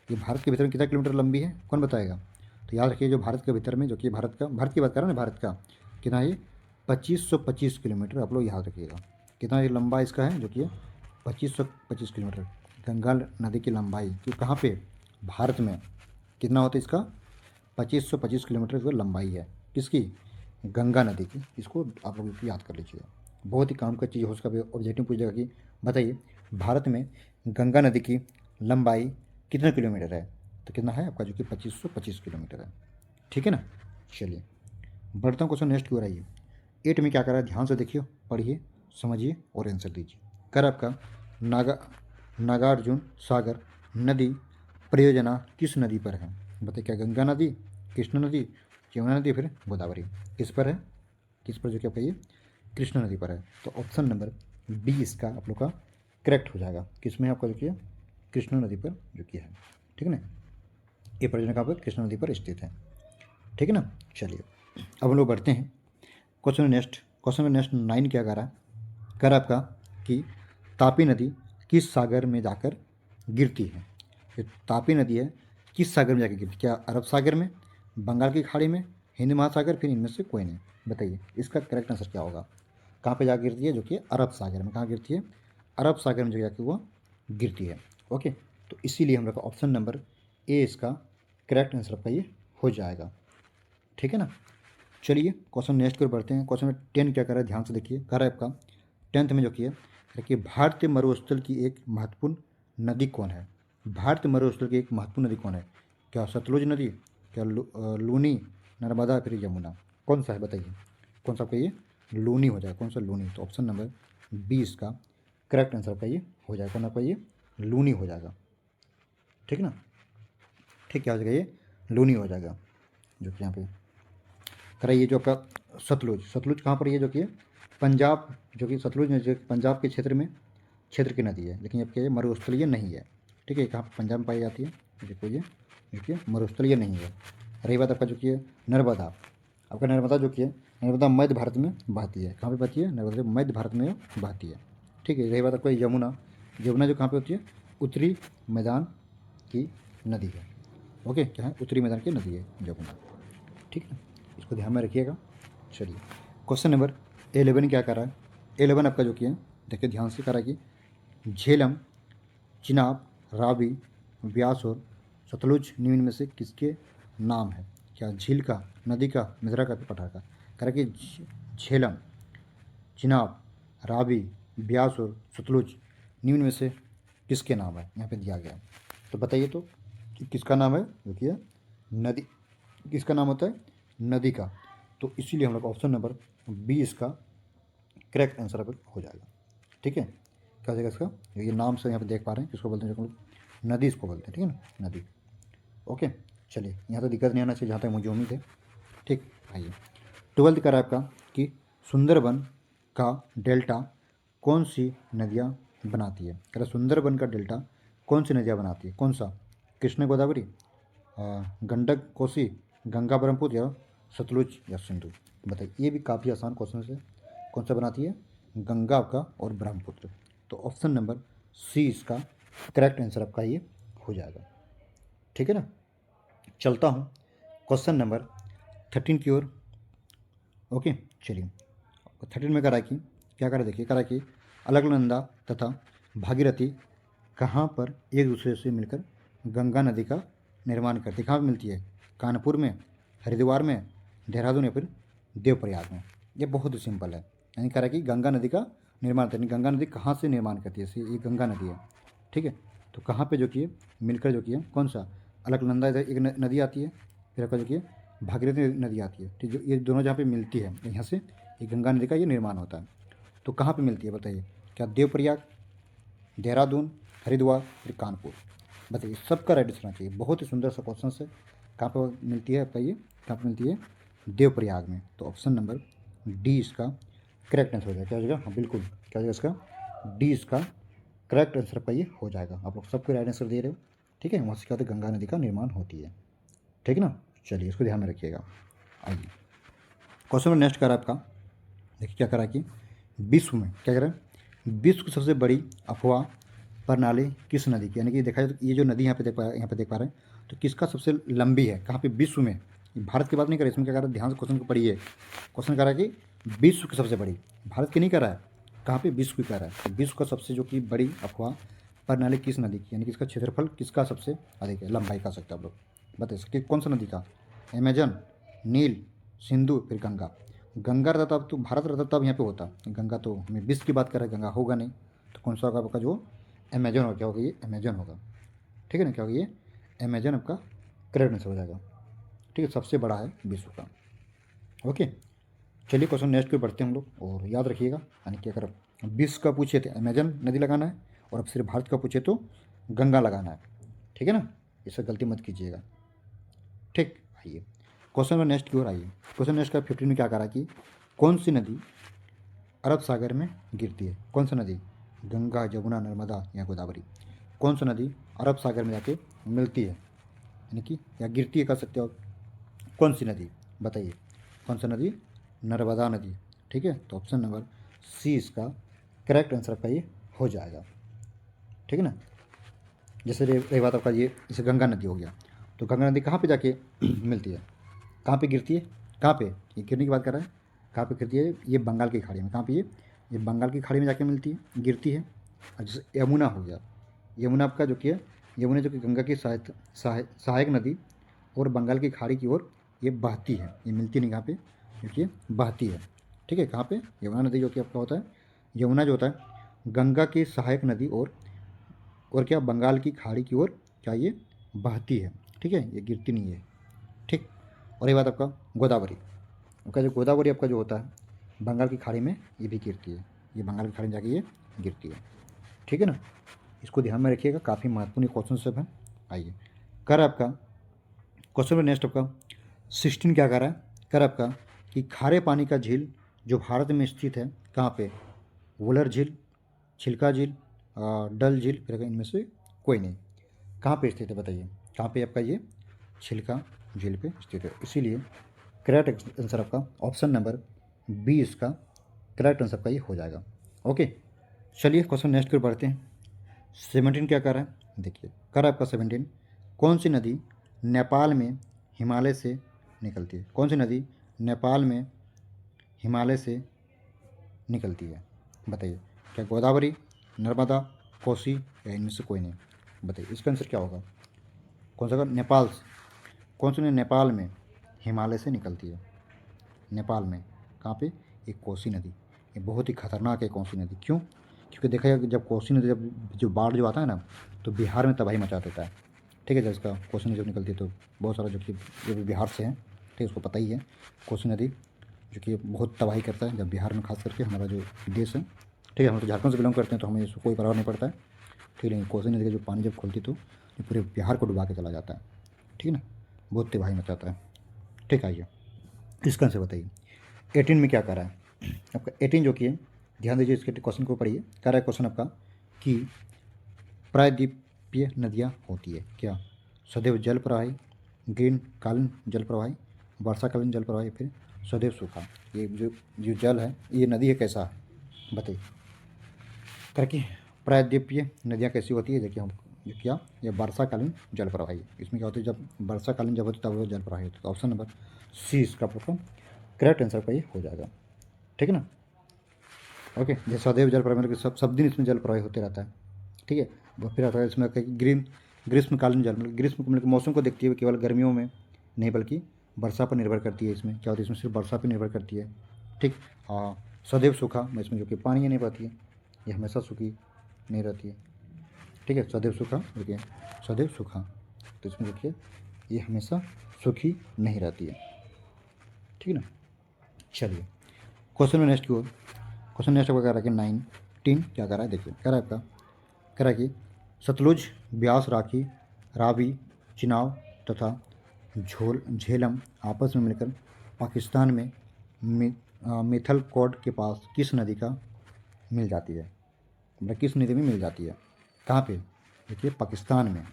ये भारत के भीतर में कितना किलोमीटर लंबी है, कौन बताएगा। तो याद रखिए जो भारत के भीतर में जो कि भारत की बात कर रहे हैं ना, भारत का कितना है 2525 किलोमीटर, आप लोग याद रखिएगा कितना ये लंबा इसका है जो कि 2525 किलोमीटर गंगा नदी की लंबाई कि कहाँ पे भारत में कितना होता है इसका 2525 किलोमीटर जो लंबाई है किसकी, गंगा नदी की। इसको आप लोग याद कर लीजिए, बहुत ही काम का चीज़ हो। उसका भी ऑब्जेक्टिव पूछेगा कि बताइए भारत में गंगा नदी की लंबाई कितना किलोमीटर है, तो कितना है आपका जो कि 2525 किलोमीटर है, ठीक है ना। चलिए बढ़ता हूँ क्वेश्चन नेक्स्ट की ओर। आइए 8 में क्या कर रहा है, ध्यान से देखिए, पढ़िए, समझिए और आंसर दीजिए। कर आपका नागा नागार्जुन सागर नदी परियोजना किस नदी पर है। बताइए क्या गंगा नदी, कृष्ण नदी, यमुना नदी, फिर गोदावरी। किस पर है, किस पर जो कि आपका ये कृष्ण नदी पर है। तो ऑप्शन नंबर बी इसका आप लोग का करेक्ट हो जाएगा। किस में आपका जो कि कृष्ण नदी पर जो कि है, ठीक है ना। ये परियोजना कहाँ पर कृष्ण नदी पर स्थित है, ठीक है ना। चलिए अब हम लोग बढ़ते हैं क्वेश्चन नेक्स्ट 9 क्या कर रहा है, कर आपका कि तापी नदी किस सागर में जाकर गिरती है। ये तापी नदी है किस सागर में जाकर गिरती है, क्या अरब सागर में, बंगाल की खाड़ी में, हिंद महासागर, फिर इनमें से कोई नहीं। बताइए इसका करेक्ट आंसर क्या होगा, कहाँ पे जाकर गिरती है, जो कि अरब सागर में। कहाँ गिरती है, अरब सागर में जो जाकर वो गिरती है। ओके, तो इसीलिए हम लोग का ऑप्शन नंबर ए इसका करेक्ट आंसर आपका ये हो जाएगा, ठीक है ना। चलिए क्वेश्चन नेक्स्ट की ओर बढ़ते हैं। क्वेश्चन में 10 क्या कर रहा है, ध्यान से देखिए। कर रहा है आपका 10th में जो कि है देखिए भारतीय मरुस्थल की एक महत्वपूर्ण नदी कौन है। भारतीय मरुस्थल की एक महत्वपूर्ण नदी कौन है, क्या सतलुज नदी, क्या लूनी, नर्मदा, फिर यमुना। कौन सा है बताइए, कौन सा आपका ये लूनी हो जाएगा, कौन सा लूनी। तो ऑप्शन नंबर बी इसका करेक्ट आंसर आपका ये हो जाएगा, कौन आपका ये लूनी हो जाएगा, ठीक ना। ठीक क्या हो जाएगा, ये लूनी हो जाएगा। जो कि यहाँ पे कराइए जो आपका सतलुज कहाँ पर ये जो कि पंजाब, जो कि सतलुज जो पंजाब के क्षेत्र की नदी है, लेकिन जबकि ये मरुस्थलीय नहीं है, ठीक है। कहाँ पर पंजाब में पाई जाती है, देखो ये जो कि मरुस्थलीय नहीं है। रही बात आपका जो कि नर्मदा, आपका नर्मदा जो कि नर्मदा मध्य भारत में बहती है, कहाँ पर बहती है, नर्मदा मध्य भारत में बहती है, ठीक है। रही बात आपका यमुना, यमुना जो कहाँ पर होती है, उत्तरी मैदान की नदी है। ओके, क्या है, उत्तरी मैदान की नदी है यमुना, ठीक है। इसको ध्यान में रखिएगा। चलिए क्वेश्चन नंबर 11 क्या कर रहा है, 11 आपका जो कि है देखिए ध्यान से कर रहा है कि झेलम, चिनाब, रावी, व्यास और सतलुज निम्न में से किसके नाम है। क्या झील का, नदी का, मिजरा का, फिर पठार का। कह रहा है कि झेलम, चिनाब, रावी, व्यास और सतलुज निम्न में से किसके नाम है, यहाँ पे दिया गया है। तो बताइए तो कि किसका नाम है जो कि है नदी, किसका नाम होता है नदी का। तो इसीलिए हम लोग ऑप्शन नंबर बी इसका करेक्ट आंसर अब हो जाएगा, ठीक है। क्या हो जाएगा इसका, ये नाम से यहाँ पे देख पा रहे हैं किसको बोलते हैं, जो हम लोग नदी इसको बोलते हैं, ठीक है ना, नदी। ओके, चलिए यहाँ तो दिक्कत नहीं आना चाहिए जहाँ तक मुझे उम्मीद है, ठीक। आइए ट्वेल्थ कह रहा है आपका कि सुंदरबन का डेल्टा कौन सी नदियाँ बनाती है। कह रहा सुंदरबन का डेल्टा कौन सी नदियाँ बनाती है, कौन सा, कृष्ण गोदावरी, गंडक कोसी, गंगा ब्रह्मपुत्र या सतलुज या सिंधु। बताइए, ये भी काफ़ी आसान क्वेश्चन है। कौन सा बनाती है, गंगा का और ब्रह्मपुत्र। तो ऑप्शन नंबर सी इसका करेक्ट आंसर आपका ये हो जाएगा। ठीक है ना। चलता हूँ क्वेश्चन नंबर 13 की ओर। ओके, चलिए 13 में करा कि क्या करा, देखिए करा कि अलकनंदा तथा भागीरथी कहाँ पर एक दूसरे से मिलकर गंगा नदी का निर्माण करती, कहाँ पर मिलती है, कानपुर में, हरिद्वार में, देहरादून या फिर देवप्रयाग में। ये बहुत ही सिंपल है। यानी कह रहा है कि गंगा नदी का निर्माण करती, गंगा नदी कहाँ से निर्माण करती है, ये गंगा नदी है। ठीक है, तो कहाँ पे जो कि मिलकर जो कि है कौन सा, अलकनंदा इधर एक नदी आती है, फिर आपका जो कि भागीरथी नदी आती है। ठीक, जो ये दोनों जहाँ पे मिलती है यहाँ से ये गंगा नदी का ये निर्माण होता है। तो कहाँ पे मिलती है बताइए, क्या देवप्रयाग, देहरादून, हरिद्वार, फिर कानपुर। बताइए, सबका राइट आंसर होना चाहिए। बहुत ही सुंदर सा क्वेश्चन है। कहाँ पर मिलती है बताइए, कहाँ पर मिलती है, देवप्रयाग में। तो ऑप्शन नंबर डी इसका करेक्ट आंसर हो जाएगा। क्या हो जाएगा, हाँ बिल्कुल, क्या हो जाएगा इसका, डी इसका करेक्ट आंसर आपका ये हो जाएगा। आप लोग सबको राइट आंसर दे रहे हो। ठीक है, वहाँ से क्या होता है, गंगा नदी का निर्माण होती है। ठीक है ना, चलिए इसको ध्यान में रखिएगा। आइए क्वेश्चन नंबर नेक्स्ट करा आपका, देखिए क्या करा कि विश्व में क्या करा, विश्व की सबसे बड़ी अफवाह प्रणाली किस नदी की, यानी कि देखा जाए तो ये जो नदी यहाँ पे देख पा रहे हैं, तो किसका सबसे लंबी है, कहाँ पे, विश्व में। भारत की बात नहीं कर रहे इसमें, क्या कर रहा है, ध्यान से क्वेश्चन को पढ़िए। क्वेश्चन कर रहा है कि विश्व की सबसे बड़ी, भारत की नहीं कर रहा है, कहाँ पे, विश्व की कर रहा है। विश्व का सबसे जो कि बड़ी अफवाह प्रणाली किस नदी की, यानी कि इसका क्षेत्रफल किसका सबसे अधिक है, लंबाई का सकते हैं आप लोग बता सकते, कौन सा नदी का, अमेजन, नील, सिंधु, फिर गंगा। गंगा रहता तब तो भारत रहता तब यहाँ पे होता, गंगा तो हमें विश्व की बात कर रहे हैं, गंगा होगा नहीं, तो कौन सा होगा आपका, जो अमेजन होगा, क्या होगा ये, अमेजन होगा। ठीक है ना, क्या होगा ये, अमेजन आपका करेक्ट आंसर हो जाएगा। ठीक है, सबसे बड़ा है विश्व का। ओके, चलिए क्वेश्चन नेक्स्ट पे बढ़ते हैं हम लोग, और याद रखिएगा, यानी कि अगर विश्व का पूछे तो अमेजन नदी लगाना है, और अब सिर्फ भारत का पूछे तो गंगा लगाना है। ठीक है ना, इससे गलती मत कीजिएगा। ठीक, आइए क्वेश्चन नंबर नेक्स्ट की ओर आइए। क्वेश्चन नेक्स्ट का 15 में क्या करा कि कौन सी नदी अरब सागर में गिरती है, कौन सा नदी, गंगा, जमुना, नर्मदा या गोदावरी। कौन सा नदी अरब सागर में जाके मिलती है, यानी कि या गिरती है कह सकते हो, कौन सी नदी बताइए, कौन सा नदी, नर्मदा नदी। ठीक है, तो ऑप्शन नंबर सी इसका करेक्ट आंसर आपका ये हो जाएगा। ठीक है ना, जैसे रही बात आपका ये, जैसे गंगा नदी हो गया, तो गंगा नदी कहाँ पे जाके मिलती है, कहाँ पे गिरती है, कहाँ पे, ये गिरने की बात कर रहा है, कहाँ पे गिरती है, ये बंगाल की खाड़ी में। कहाँ पे ये बंगाल की खाड़ी में जाके मिलती है, गिरती है। और जैसे यमुना हो गया, यमुना आपका जो कि है, यमुना जो कि गंगा की सहायक नदी और बंगाल की खाड़ी की ओर ये बहती है, ये मिलती नहीं कहाँ पे, क्योंकि ये बहती है। ठीक है, कहाँ पे, यमुना नदी जो कि आपका होता है, यमुना जो होता है गंगा की सहायक नदी और क्या, बंगाल की खाड़ी की ओर क्या ये बहती है। ठीक है, ये गिरती नहीं है। ठीक, और ये बात आपका गोदावरी, आपका जो गोदावरी आपका जो होता है बंगाल की खाड़ी में ये भी गिरती है, ये बंगाल की खाड़ी में जाके ये गिरती है। ठीक है ना, इसको ध्यान में रखिएगा, काफ़ी महत्वपूर्ण क्वेश्चन सब है। आइए कर आपका क्वेश्चन में नेक्स्ट आपका 16 क्या कर रहा है, कर आपका कि खारे पानी का झील जो भारत में स्थित है कहाँ पे, वुलर झील, छिलका झील, डल झील, फिर इनमें से कोई नहीं। कहाँ पे स्थित है बताइए, कहाँ पे आपका ये छिलका झील पे स्थित है, इसीलिए करेक्ट आंसर आपका ऑप्शन नंबर बी इसका करेक्ट आंसर का ये हो जाएगा। ओके, चलिए क्वेश्चन नेक्स्ट पर बढ़ते हैं। 17 क्या कर रहा है, देखिए कर आपका 17, कौन सी नदी नेपाल में हिमालय से निकलती है, कौन सी नदी नेपाल में हिमालय से निकलती है बताइए, क्या गोदावरी, नर्मदा, कोसी या इनमें से कोई नहीं। बताइए इसका आंसर क्या होगा, कौन सा, नेपाल से, कौन सी नदी नेपाल में हिमालय से निकलती है, नेपाल में कहाँ पे, एक कोसी नदी। ये बहुत ही खतरनाक है कोसी नदी, क्यों, क्योंकि देखा जाए जब कोसी नदी जब जो बाढ़ जो आता है ना, तो बिहार में तबाही मचा देता है। ठीक है, जब इसका कोसी नदी जब निकलती है तो बहुत सारा जो कि जो भी बिहार से है, ठीक है, उसको पता ही है, कोसी नदी जो कि बहुत तबाही करता है जब बिहार में, खास करके हमारा जो देश है। ठीक है, हम तो झारखंड से बिलोंग करते हैं तो हमें इसको कोई परवाह नहीं पड़ता है। ठीक है, लेकिन कोसी नदी का जो पानी जब खुलती तो ये पूरे बिहार को डुबा के चला जाता है। ठीक है ना, बहुत तबाही मचाता है। ठीक, आइए इसका आंसर बताइए, 18 में क्या कर रहा है आपका 18 जो कि है, ध्यान दीजिए इसके क्वेश्चन को पढ़िए। कह रहा है क्वेश्चन आपका कि प्रायद्वीपीय नदियाँ होती है क्या? सदैव जल प्रवाही, ग्रीष्मकालीन जल प्रवाही, वर्षाकालीन जल प्रवाही, फिर सदैव सूखा। ये जो जो जल है, ये नदी है कैसा है बताइए। करके प्रायद्वीपीय नदियाँ कैसी होती है देखिए हम जो क्या, ये वर्षाकालीन जल प्रवाही। इसमें क्या होता है, जब वर्षाकालीन जब होती है तब वो जल प्रवाही होती है। तो ऑप्शन नंबर सी इसका आपका करेक्ट आंसर का ये हो जाएगा, ठीक है ना। ओके, जैसे सदैव जल प्रवाह मतलब कि सब दिन इसमें जल प्रवाह होते रहता है, ठीक है। वो फिर आता है इसमें ग्रीष्मकालीन जल, मतलब ग्रीष्म मतलब कि मौसम को देखते हुए केवल गर्मियों में नहीं बल्कि वर्षा पर निर्भर करती है। इसमें क्या होता है, इसमें सिर्फ वर्षा पर निर्भर करती है, ठीक। हाँ, सदैव सूखा में इसमें जो कि पानी ही नहीं पाती है, ये हमेशा सूखी नहीं रहती है, ठीक है। सदैव सूखा देखिए, सदैव सूखा, तो इसमें देखिए ये हमेशा सूखी नहीं रहती है, ठीक है ना। चलिए क्वेश्चन में नेक्स्ट की ओर। क्वेश्चन नेक्स्ट आपका कह रहा है कि 19 क्या कर रहा है देखिए। कह रहा है आपका, कह रहा है कि सतलुज, ब्यास, राखी, रावी, चिनाब तथा झेलम आपस में मिलकर पाकिस्तान में मिथलकोट के पास किस नदी का मिल जाती है, मतलब किस नदी में मिल जाती है, कहाँ पे देखिए, पाकिस्तान में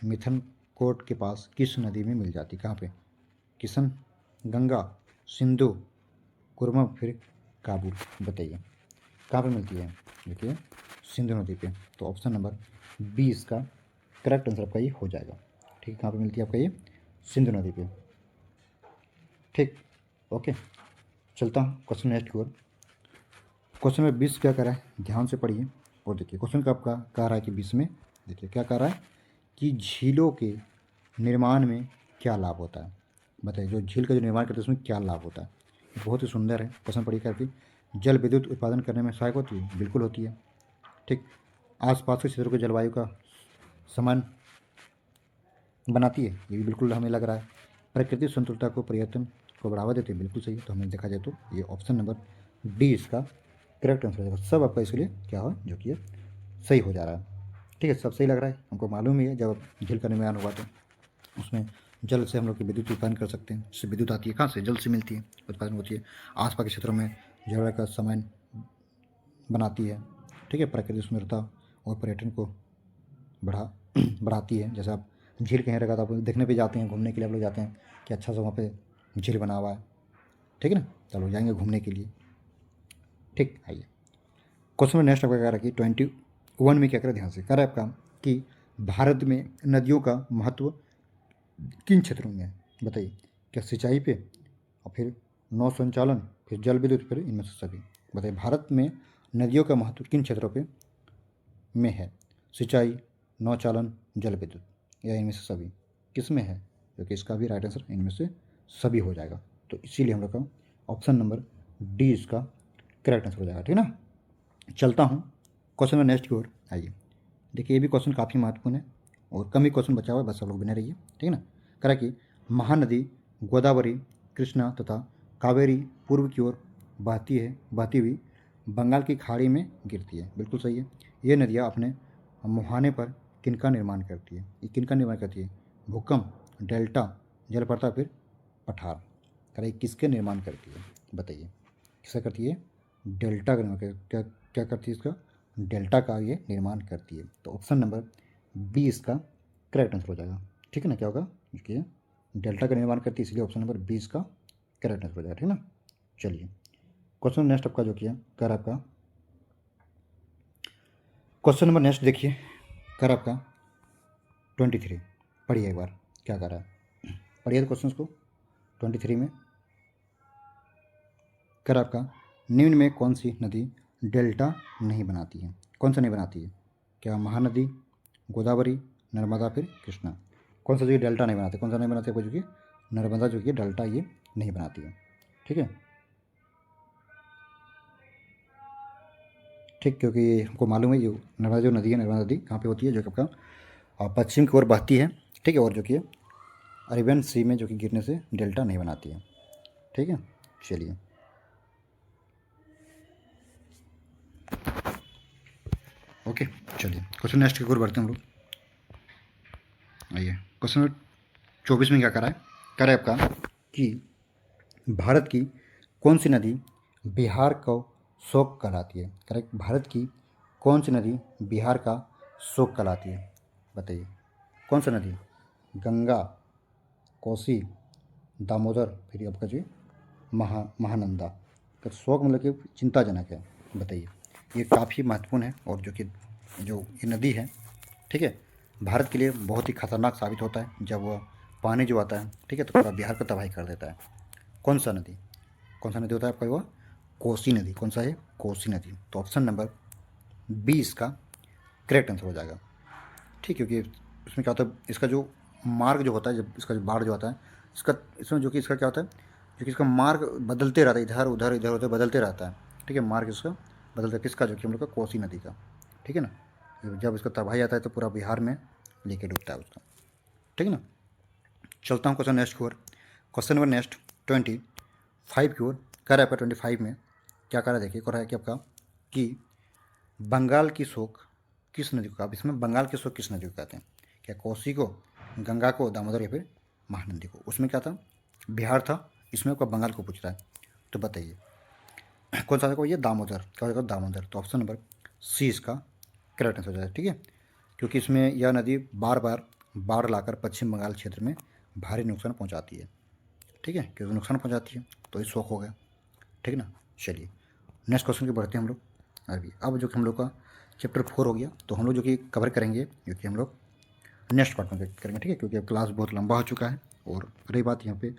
मिथलकोट के पास किस नदी में मिल जाती है, कहाँ पे, किशन गंगा, सिंधु, कुरमा, फिर काबुल। बताइए कहाँ पे मिलती है, देखिए सिंधु नदी पे। तो ऑप्शन नंबर बी इसका करेक्ट आंसर आपका ये हो जाएगा, ठीक। कहाँ पे मिलती है आपका ये, सिंधु नदी पे, ठीक। ओके, चलता हूँ क्वेश्चन नेक्स्ट की ओर। क्वेश्चन में 20 क्या कर रहा है, ध्यान से पढ़िए और देखिए। क्वेश्चन का आपका कह रहा है कि 20 में देखिए क्या कह रहा है कि झीलों के निर्माण में क्या लाभ होता है। बताइए, जो झील का जो निर्माण करते हैं उसमें क्या लाभ होता है। बहुत ही सुंदर है क्वेश्चन, पढ़िए काफ़ी। जल विद्युत उत्पादन करने में सहायक होती है, बिल्कुल होती है, ठीक। आसपास के क्षेत्रों के जलवायु का समान बनाती है, ये भी बिल्कुल हमें लग रहा है। प्राकृतिक संतुलता को, पर्यटन को बढ़ावा देते हैं, बिल्कुल सही है। तो हमें देखा जाए तो ये ऑप्शन नंबर डी इसका करेक्ट आंसर हो जाएगा। सब आपका इसके लिए क्या हो, जो कि सही हो जा रहा है, ठीक है। सब सही लग रहा है, हमको मालूम ही है जब झील का निर्माण हुआ तो उसमें जल से हम लोग की विद्युत उत्पादन कर सकते हैं। इससे विद्युत आती है कहाँ से, जल से मिलती है, उत्पादन होती है। आसपास के क्षेत्रों में जलवायु का समान बनाती है, ठीक है। प्राकृतिक सुंदरता और पर्यटन को बढ़ाती है। जैसे आप झील कहीं रहेगा तो आप देखने पे जाते हैं, घूमने के लिए आप लोग जाते हैं कि अच्छा सा वहाँ पे झील बना हुआ है, ठीक है ना। तो लोग जाएंगे घूमने के लिए, ठीक। आइए क्वेश्चन में नेक्स्ट आपका कह रहा है कि 21 में क्या करें, ध्यान से कह रहा है आपका कि भारत में नदियों का महत्व किन क्षेत्रों में है। बताइए, क्या सिंचाई पे, और फिर नौ संचालन, फिर जल विद्युत, फिर इनमें से सभी। बताइए भारत में नदियों का महत्व किन क्षेत्रों पे में है, सिंचाई, नौचालन, जल विद्युत, या इनमें से सभी, किस में है। क्योंकि इसका भी राइट आंसर इनमें से सभी हो जाएगा। तो इसीलिए हम लोग का ऑप्शन नंबर डी इसका करेक्ट आंसर हो जाएगा, ठीक है ना। चलता हूँ क्वेश्चन में नेक्स्ट की ओर। आइए देखिए, ये भी क्वेश्चन काफ़ी महत्वपूर्ण है और कम ही क्वेश्चन बचा हुआ है, बस सब लोग बने रहिए, ठीक है ना। करा कि महानदी गोदावरी, कृष्णा तथा कावेरी पूर्व की ओर बहती हुई बंगाल की खाड़ी में गिरती है, बिल्कुल सही है। ये नदियाँ अपने मुहाने पर किनका निर्माण करती है, ये किनका निर्माण करती है, भूकंप, डेल्टा, जलप्रता, फिर पठार। करा किसके निर्माण करती है, बताइए किसका करती है, डेल्टा का निर्माण क्या क्या करती है, इसका डेल्टा का ये निर्माण करती है। तो ऑप्शन नंबर बी इसका करेक्ट आंसर हो जाएगा, ठीक है ना। क्या होगा, देखिए डेल्टा का निर्माण करती है, इसलिए ऑप्शन नंबर बी इसका करेक्ट आंसर हो जाएगा, ठीक है ना। चलिए क्वेश्चन नेक्स्ट आपका जो किया कर आपका क्वेश्चन नंबर नेक्स्ट देखिए, कर आपका 23। पढ़िए एक बार क्या कर रहा है, पढ़िए क्वेश्चन को। 23 में कर आपका निम्न में कौन सी नदी डेल्टा नहीं बनाती है, कौन सा नहीं बनाती है, क्या महानदी, गोदावरी, नर्मदा, फिर कृष्णा। कौन सा जो कि डेल्टा नहीं बनाती, कौन सा नहीं बनाती है, जो कि नर्मदा जो कि डेल्टा ये नहीं बनाती है, ठीक है, ठीक। क्योंकि हमको मालूम है जो नर्मदा जो नदी है, नर्मदा नदी कहाँ पे होती है, जो कि आपका पश्चिम की ओर बहती है, ठीक है। और जो कि अरेबियन सी में जो कि गिरने से डेल्टा नहीं बनाती है, ठीक है। चलिए ओके, चलिए क्वेश्चन नेक्स्ट की ओर बढ़ते हैं हम लोग। आइए क्वेश्चन 24 में क्या करा है, करा है आपका कि भारत की कौन सी नदी बिहार को शोक कहलाती है? करेक्ट, भारत की कौन सी नदी बिहार का शोक कहलाती है? बताइए कौन सी नदी? गंगा, कोसी, दामोदर, फिर आपका जी महानंदा। तो शोक मतलब कि चिंताजनक है। बताइए, ये काफ़ी महत्वपूर्ण है और जो ये नदी है, ठीक है, भारत के लिए बहुत ही खतरनाक साबित होता है जब वह पानी जो आता है, ठीक है, तो पूरा बिहार को तबाही कर देता है। कौन सा नदी? कौन सा नदी होता है आपका? वो कोसी नदी। कौन सा है? कोसी नदी। तो ऑप्शन नंबर बी इसका करेक्ट आंसर हो जाएगा। ठीक, क्योंकि इसमें क्या होता है, इसका जो मार्ग जो होता है, जब इसका जो बाढ़ जो आता है, इसका इसमें जो कि इसका क्या होता है, जो कि इसका मार्ग बदलते रहता है, इधर उधर बदलते रहता है। ठीक है, मार्ग इसका बदलता है, किसका? जो कि हम लोग का कोसी नदी का। ठीक है ना, जब इसका तबाही आता है तो पूरा बिहार में लेके डूबता है उसका। ठीक है ना, चलता हूँ क्वेश्चन नेक्स्ट की ओर। क्वेश्चन नंबर नेक्स्ट 25 की ओर। कह रहा है आपका 25 में क्या कर रहा है, देखिए कह रहा है कि आपका कि बंगाल की शोक किस नदी को? अब इसमें बंगाल की शोक किस नदी को कहते हैं? क्या कोसी को, गंगा को, दामोदर या फिर महानंदी को? उसमें क्या था? बिहार था, इसमें आपका बंगाल को पूछ रहा है। तो बताइए कौन सा देखो, ये दामोदर। क्या होगा? दामोदर। तो ऑप्शन नंबर सी इसका करेक्ट आंसर हो जाएगा। ठीक है, क्योंकि इसमें यह नदी बार बार बाढ़ लाकर पश्चिम बंगाल क्षेत्र में भारी नुकसान पहुंचाती है। ठीक है, क्योंकि नुकसान पहुंचाती है तो ये शौक हो गया। ठीक है ना, चलिए नेक्स्ट क्वेश्चन की बढ़ते हैं हम लोग। अभी अब जो कि हम लोग का चैप्टर 4 हो गया, तो हम लोग जो कि कवर करेंगे, जो कि हम लोग नेक्स्ट पार्ट में करेंगे। ठीक है, क्योंकि अब क्लास बहुत लंबा हो चुका है और रही बात यहाँ पे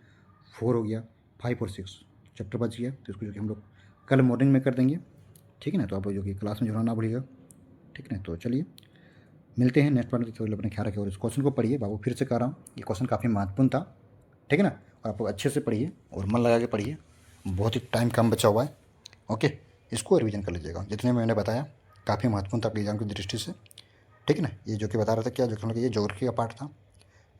4 हो गया, 5 और 6 चैप्टर बच गया, तो इसको जो कि हम लोग कल मॉर्निंग में कर देंगे। ठीक है ना, तो आप लोग जो कि क्लास में जुड़ना ना भूलिएगा। ठीक है ना, तो चलिए मिलते हैं नेक्स्ट पार्ट में। तो अपने ख्याल रखिए और इस क्वेश्चन को पढ़िए। बाबू फिर से कह रहा हूँ, ये क्वेश्चन काफ़ी महत्वपूर्ण था। ठीक है ना, और आप लोग अच्छे से पढ़िए और मन लगा के पढ़िए, बहुत ही टाइम कम बचा हुआ है। ओके, इसको रिवीजन कर लीजिएगा, जितने मैंने बताया काफ़ी महत्वपूर्ण था आपके एग्जाम की दृष्टि से। ठीक है ना, ये जो कि बता रहा था क्या, जो कि हम लोग ये ज्योग्राफी का पार्ट था।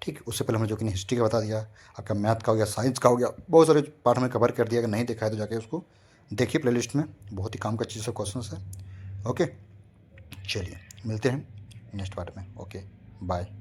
ठीक, उससे पहले हमने जो कि हिस्ट्री का बता दिया, आपका मैथ का हो गया, साइंस का हो गया, बहुत सारे पार्ट में कवर कर दिया। अगर नहीं देखा है तो जाके उसको देखिए प्लेलिस्ट में, बहुत ही काम का चीज़ है, क्वेश्चन है। ओके, चलिए मिलते हैं नेक्स्ट पार्ट में। Okay, bye.